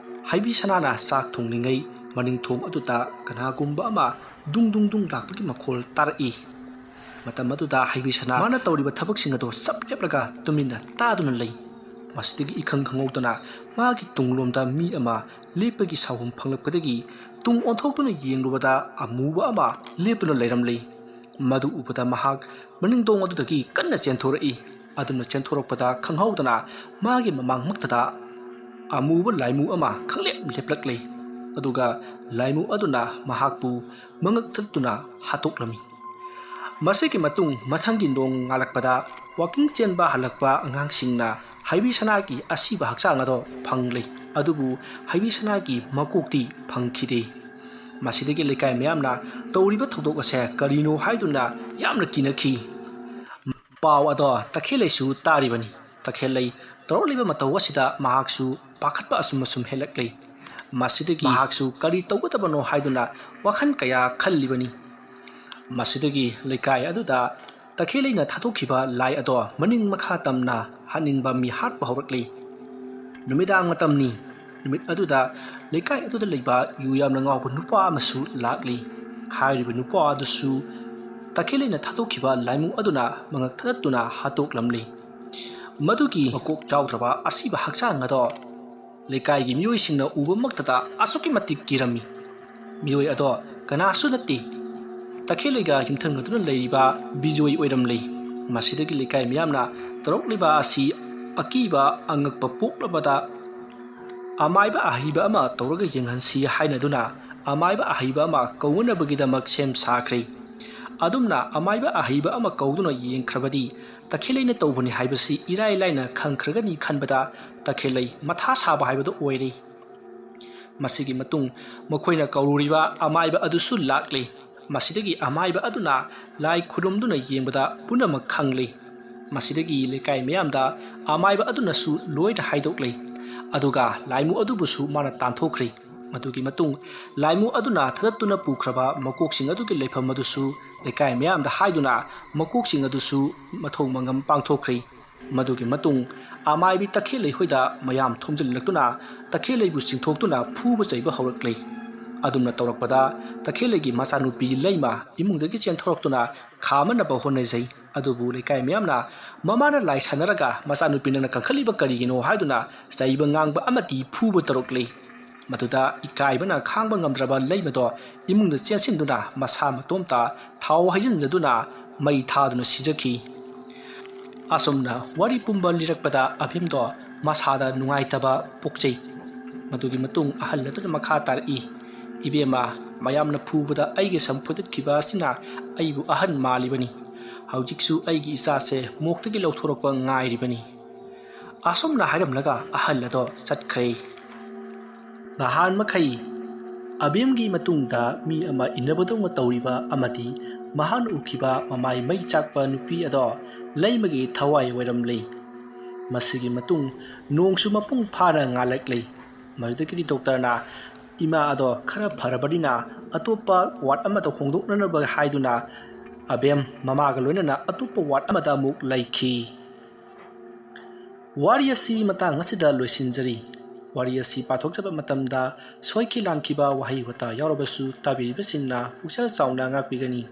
ꯍꯩꯕꯤ ꯁꯅꯥꯅ ꯆꯥꯛ ꯊꯣꯡꯂꯤꯉꯩ ꯃꯅꯤꯡ ꯊꯣꯡ ꯑꯗꯨꯗ ꯀꯅꯥꯒꯨꯝꯕ ꯑꯃ ꯗꯨꯡ ꯗꯨꯡ ꯗꯨꯡ ꯂꯥꯛꯄꯒꯤ ꯃꯈꯣꯜ ꯇꯥꯔꯛꯏ ꯃꯇꯝ ꯑꯗꯨꯗ ꯍꯩꯕꯤ ꯁꯅꯥ ꯃꯥꯅ ꯇꯧꯔꯤꯕ ꯊꯕꯛꯁꯤꯡ ꯑꯗꯨ ꯆꯞ ꯂꯦꯞꯂꯒ ꯇꯨꯃꯤꯟꯅ ꯇꯥꯗꯨꯅ ꯂꯩ ꯃꯁꯤꯗꯒꯤ ꯏꯈꯪ ꯈꯪꯍꯧꯗꯅ ꯃꯥꯒꯤ ꯇꯨꯡꯂꯣꯝꯗ ꯃꯤ ꯑꯃ ꯂꯦꯞꯄꯒꯤ ꯁꯥꯎꯍꯨꯝ ꯐꯪꯂꯛꯄꯗꯒꯤ ꯇꯨꯡ ꯑꯣꯟꯊꯣꯛꯇꯨꯅ ꯌꯦꯡꯂꯨꯕꯗ ꯑꯃꯨꯕ ꯑꯃ ꯂꯦꯞꯇꯨꯅ ꯂꯩꯔꯝꯂꯤ ꯃꯗꯨ ꯎꯕꯗ ꯃꯍꯥꯛ ꯃꯅꯤꯡꯗꯣꯡ ꯑꯗꯨꯗꯒꯤ ꯀꯟꯅ ꯆꯦꯟꯊꯣꯔꯛꯏ ꯑꯗꯨꯅ ꯆꯦꯟꯊꯣꯔꯛꯄꯗ ꯈꯪꯍꯧꯗꯅ ꯃꯥꯒꯤ ꯃꯃꯥꯡꯃꯛꯇꯗ ꯑꯃꯨꯕ ꯂꯥꯏꯃꯨ ꯑꯃ ꯈꯪꯂꯦꯞ ꯂꯦꯞꯂꯛꯂꯤ ꯑꯗꯨꯒ ꯂꯥꯏꯃꯨ ꯑꯗꯨꯅ ꯃꯍꯥꯛꯄꯨ ꯃꯉꯛ ꯊꯠꯇꯨꯅ ꯍꯥꯠꯇꯣꯛꯂꯝꯃꯤ ꯃꯁꯤꯒꯤ ꯃꯇꯨꯡ ꯃꯊꯪꯒꯤ ꯅꯣꯡ ꯉꯥꯜꯂꯛꯄꯗ ꯋꯥꯀꯤꯡ ꯆꯦꯟꯕ ꯍꯜꯂꯛꯄ ꯑꯉꯥꯡꯁꯤꯡꯅ ꯍꯩꯕꯤ ꯁꯅꯥꯒꯤ ꯑꯁꯤꯕ ꯍꯛꯆꯥꯡ ꯑꯗꯣ ꯐꯪꯂꯤ ꯑꯗꯨꯕꯨ ꯍꯩꯕꯤ ꯁꯅꯥꯒꯤ ꯃꯀꯣꯛꯇꯤ ꯐꯪꯈꯤꯗꯦ ꯃꯁꯤꯗꯒꯤ ꯂꯩꯀꯥꯏ ꯃꯌꯥꯝꯅ ꯇꯧꯔꯤꯕ ꯊꯧꯗꯣꯛ ꯑꯁꯦ ꯀꯔꯤꯅꯣ ꯍꯥꯏꯗꯨꯅ ꯌꯥꯝꯅ ꯀꯤꯅꯈꯤ ꯄꯥꯎ ꯑꯗꯣ ꯇꯈꯦꯜꯂꯩꯁꯨ ꯇꯥꯔꯤꯕꯅꯤ ꯇꯈꯦꯜꯂꯩ ꯇꯧꯔꯛꯂꯤꯕ ꯃꯇꯧ ꯑꯁꯤꯗ ꯃꯍꯥꯛꯁꯨ ꯄꯥꯈꯠꯄ ꯑꯁꯨꯝ ꯍꯦꯜꯂꯛꯂꯤ ꯃꯁꯤꯗꯒꯤ ꯃꯍꯥꯛꯁꯨ ꯀꯔꯤ ꯇꯧꯒꯗꯕꯅꯣ ꯍꯥꯏꯗꯨꯅ ꯋꯥꯈꯜ ꯀꯌꯥ ꯈꯜꯂꯤꯕꯅꯤ ꯃꯁꯤꯗꯒꯤ ꯂꯩꯀꯥꯏ ꯑꯗꯨꯗ ꯇꯈꯦꯜꯂꯩꯅ ꯊꯥꯗꯣꯛꯈꯤꯕ ꯂꯥꯏ ꯑꯗꯣ ꯃꯅꯤꯡ ꯃꯈꯥ ꯇꯝꯅ ꯍꯥꯠꯅꯤꯡꯕ ꯃꯤ ꯍꯥꯠꯄ ꯍꯧꯔꯛꯂꯤ ꯅꯨꯃꯤꯗꯥꯡ ꯃꯇꯝꯅꯤ ꯅꯨꯃꯤꯠ ꯑꯗꯨꯗ ꯂꯩꯀꯥꯏ ꯑꯗꯨꯗ ꯂꯩꯕ ꯌꯨ ꯌꯥꯝꯅ ꯉꯥꯎꯕ ꯅꯨꯄꯥ ꯑꯃꯁꯨ ꯂꯥꯛꯂꯤ ꯍꯥꯏꯔꯤꯕ ꯅꯨꯄꯥ ꯑꯗꯨꯁꯨ ꯇꯈꯦꯜꯂꯩꯅ ꯊꯥꯗꯣꯛꯈꯤꯕ ꯂꯥꯏꯃꯨ ꯑꯗꯨꯅ ꯃꯉꯛ ꯊꯗꯠꯇꯨꯅ ꯍꯥꯠꯇꯣꯛꯂꯝꯂꯤ ꯃꯗꯨꯒꯤ ꯃꯀꯣꯛ ꯆꯥꯎꯗ꯭ꯔꯕ ꯑꯁꯤꯕ ꯍꯛꯆꯥꯡ ꯑꯗꯣ ꯂꯩꯀꯥꯏꯒꯤ ꯃꯤꯑꯣꯏꯁꯤꯡꯅ ꯎꯕꯃꯛꯇꯗ ꯑꯁꯨꯛꯀꯤ ꯃꯇꯤꯛ ꯀꯤꯔꯝꯃꯤ ꯃꯤꯑꯣꯏ ꯑꯗꯣ ꯀꯅꯥꯁꯨ ꯅꯠꯇꯦ ꯇꯈꯦꯜꯂꯩꯒ ꯌꯨꯝꯊꯪꯅꯗꯨꯅ ꯂꯩꯔꯤꯕ ꯕꯤꯖꯣꯏ ꯑꯣꯏꯔꯝꯂꯤ ꯃꯁꯤꯗꯒꯤ ꯂꯩꯀꯥꯏ ꯃꯤꯌꯥꯝꯅ ꯇꯧꯔꯛꯂꯤꯕ ꯑꯁꯤ ꯑꯀꯤꯕ ꯑꯉꯛꯄ ꯄꯣꯛꯂꯕꯗ ꯑꯃꯥꯏꯕ ꯑꯍꯩꯕ ꯑꯃ ꯇꯧꯔꯒ ꯌꯦꯡꯍꯟꯁꯤ ꯍꯥꯏꯅꯗꯨꯅ ꯑꯃꯥꯏꯕ ꯑꯍꯩꯕ ꯑꯃ ꯀꯧꯅꯕꯒꯤꯗꯃꯛ ꯁꯦꯝ ꯁꯥꯈ꯭ꯔꯦ ꯑꯗꯨꯝꯅ ꯑꯃꯥꯏꯕ ꯑꯍꯩꯕ ꯑꯃ ꯀꯧꯗꯨꯅ ꯌꯦꯡꯈ꯭ꯔꯕꯗꯤ ꯇꯈꯦꯜꯂꯩꯅ ꯇꯧꯕꯅꯤ ꯍꯥꯏꯕꯁꯤ ꯏꯔꯥꯏ ꯂꯥꯏꯅ ꯈꯪꯈ꯭ꯔꯒꯅꯤ ꯈꯟꯕꯗ ꯇꯈꯦꯜꯂꯩ ꯃꯊꯥ ꯁꯥꯕ ꯍꯥꯏꯕꯗꯨ ꯑꯣꯏꯔꯦ ꯃꯁꯤꯒꯤ ꯃꯇꯨꯡ ꯃꯈꯣꯏꯅ ꯀꯧꯔꯨꯔꯤꯕ ꯑꯃꯥꯏꯕ ꯑꯗꯨꯁꯨ ꯂꯥꯛꯂꯤ ꯃꯁꯤꯗꯒꯤ ꯑꯃꯥꯏꯕ ꯑꯗꯨꯅ ꯂꯥꯏ ꯈꯨꯔꯨꯝꯗꯨꯅ ꯌꯦꯡꯕꯗ ꯄꯨꯝꯅꯃꯛ ꯈꯪꯂꯤ ꯃꯁꯤꯗꯒꯤ ꯂꯩꯀꯥꯏ ꯃꯌꯥꯝꯗ ꯑꯃꯥꯏꯕ ꯑꯗꯨꯅꯁꯨ ꯂꯣꯏꯅ ꯍꯥꯏꯗꯣꯛꯂꯤ ꯑꯗꯨꯒ ꯂꯥꯏꯃꯨ ꯑꯗꯨꯕꯨꯁꯨ ꯃꯥꯅ ꯇꯥꯟꯊꯣꯛꯈ꯭ꯔꯦ꯫ ꯃꯗꯨꯒꯤ ꯃꯇꯨꯡ ꯂꯥꯏꯃꯨ ꯑꯗꯨꯅ ꯊꯗꯠꯇꯨꯅ ꯄꯨꯈ꯭ꯔꯕ ꯃꯀꯣꯛꯁꯤꯡ ꯑꯗꯨꯒꯤ ꯂꯩꯐꯝ ꯑꯗꯨꯁꯨ ꯂꯩꯀꯥꯏ ꯃꯌꯥꯝꯗ ꯍꯥꯏꯗꯨꯅ ꯃꯀꯣꯛꯁꯤꯡ ꯑꯗꯨꯁꯨ ꯃꯊꯧ ꯃꯉꯝ ꯄꯥꯡꯊꯣꯛꯈ꯭ꯔꯦ꯫ ꯃꯗꯨꯒꯤ ꯃꯇꯨꯡ ꯑꯃꯥꯏꯕꯤ ꯇꯈꯦꯜꯂꯩ ꯍꯣꯏꯗ ꯃꯌꯥꯝ ꯊꯣꯝꯖꯤꯜꯂꯛꯇꯨꯅ ꯇꯈꯦꯜꯂꯩꯕꯨ ꯆꯤꯡꯊꯣꯛꯇꯨꯅ ꯐꯨꯕ ꯆꯩꯕ ꯍꯧꯔꯛꯂꯦ꯫ ꯑꯗꯨꯝꯅ ꯇꯧꯔꯛꯄꯗ ꯇꯈꯦꯜꯂꯩꯒꯤ ꯃꯆꯥꯅꯨꯄꯤ ꯂꯩꯃ ꯏꯃꯨꯡꯗꯒꯤ ꯆꯦꯟꯊꯣꯔꯛꯇꯨꯅ ꯈꯥꯝꯃꯅꯕ ꯍꯣꯠꯅꯖꯩ꯫ ꯑꯗꯨꯕꯨ ꯂꯩꯀꯥꯏ ꯃꯌꯥꯝꯅ ꯃꯃꯥꯅ ꯂꯥꯏ ꯁꯥꯟꯅꯔꯒ ꯃꯆꯥꯅꯨꯄꯤ ꯅꯪꯅ ꯀꯟꯈꯠꯂꯤꯕ ꯀꯔꯤꯒꯤꯅꯣ ꯍꯥꯏꯗꯨꯅ ꯆꯩꯕ ꯉꯥꯡꯕ ꯑꯃꯗꯤ ꯐꯨꯕ ꯇꯧꯔꯛꯂꯦ꯫ ꯃꯗꯨꯗ ꯏꯀꯥꯏꯕꯅ ꯈꯥꯡꯕ ꯉꯝꯗ꯭ꯔꯕ ꯂꯩꯃꯗꯣ ꯏꯃꯨꯡꯗ ꯆꯦꯟꯁꯤꯟꯗꯨꯅ ꯃꯁꯥ ꯃꯇꯣꯝꯇ ꯊꯥꯎ ꯍꯩꯖꯤꯟꯖꯗꯨꯅ ꯃꯩ ꯊꯥꯗꯨꯅ ꯁꯤꯖꯈꯤ꯫ ꯑꯁꯨꯝꯅ ꯋꯥꯔꯤ ꯄꯨꯝꯕ ꯂꯤꯔꯛꯄꯗ ꯑꯚꯤꯝꯗꯣ ꯃꯁꯥꯗ ꯅꯨꯡꯉꯥꯏꯇꯕ ꯄꯣꯛꯆꯩ꯫ ꯃꯗꯨꯒꯤ ꯃꯇꯨꯡ ꯑꯍꯜ ꯑꯗꯨꯅ ꯃꯈꯥ ꯇꯥꯔꯛꯏ, ꯏꯕꯦꯝꯃ, ꯃꯌꯥꯝꯅ ꯐꯨꯕꯗ ꯑꯩꯒꯤ ꯁꯝ ꯐꯨꯗꯠꯈꯤꯕ ꯑꯁꯤꯅ ꯑꯩꯕꯨ ꯑꯍꯟ ꯃꯥꯜꯂꯤꯕꯅꯤ꯫ ꯍꯧꯖꯤꯛꯁꯨ ꯑꯩꯒꯤ ꯏꯆꯥꯁꯦ ꯃꯣꯛꯇꯒꯤ ꯂꯧꯊꯣꯔꯛꯄ ꯉꯥꯏꯔꯤꯕꯅꯤ꯫ ꯑꯁꯨꯝꯅ ꯍꯥꯏꯔꯝꯂꯒ ꯑꯍꯜ ꯑꯗꯣ ꯆꯠꯈ꯭ꯔꯦ꯫ ꯅꯍꯥꯟ ꯃꯈꯩ ꯑꯕꯦꯝꯒꯤ ꯃꯇꯨꯡꯗ ꯃꯤ ꯑꯃ ꯏꯟꯅꯕꯗꯧꯅ ꯇꯧꯔꯤꯕ ꯑꯃꯗꯤ ꯃꯍꯥꯛꯅ ꯎꯈꯤꯕ ꯃꯃꯥꯏ ꯃꯩ ꯆꯥꯛꯄ ꯅꯨꯄꯤ ꯑꯗꯣ ꯂꯩꯃꯒꯤ ꯊꯋꯥꯏ ꯑꯣꯏꯔꯝꯂꯦ꯫ ꯃꯁꯤꯒꯤ ꯃꯇꯨꯡ ꯅꯣꯡꯁꯨ ꯃꯄꯨꯡ ꯐꯥꯅ ꯉꯥꯜꯂꯛꯂꯦ꯫ ꯃꯗꯨꯗꯒꯤꯗꯤ ꯗꯣꯛꯇꯔꯅ ꯏꯃꯥ ꯑꯗꯣ ꯈꯔ ꯐꯔꯕꯅꯤꯅ ꯑꯇꯣꯞꯄ ꯋꯥꯔꯗ ꯑꯃꯗ ꯍꯣꯡꯗꯣꯛꯅꯅꯕ ꯍꯥꯏꯗꯨꯅ ꯑꯕꯦꯝ ꯃꯃꯥꯒ ꯂꯣꯏꯅꯅ ꯑꯇꯣꯞꯄ ꯋꯥꯔꯗ ꯑꯃꯗ ꯑꯃꯨꯛ ꯂꯩꯈꯤ꯫ ꯋꯥꯔꯤ ꯑꯁꯤ ꯃꯇꯥꯡ ꯑꯁꯤꯗ ꯂꯣꯏꯁꯤꯟꯖꯔꯤ꯫ ꯋꯥꯔꯤ ꯑꯁꯤ ꯄꯥꯊꯣꯛꯆꯕ ꯃꯇꯝꯗ ꯁꯣꯏꯈꯤ ꯂꯥꯟꯈꯤꯕ ꯋꯥꯍꯩ ꯋꯥꯇꯥ ꯌꯥꯎꯔꯕꯁꯨ ꯇꯥꯕꯤꯔꯤꯕꯁꯤꯡꯅ ꯄꯨꯛꯆꯦꯜ ꯆꯥꯎꯅ ꯉꯥꯛꯄꯤꯒꯅꯤ꯫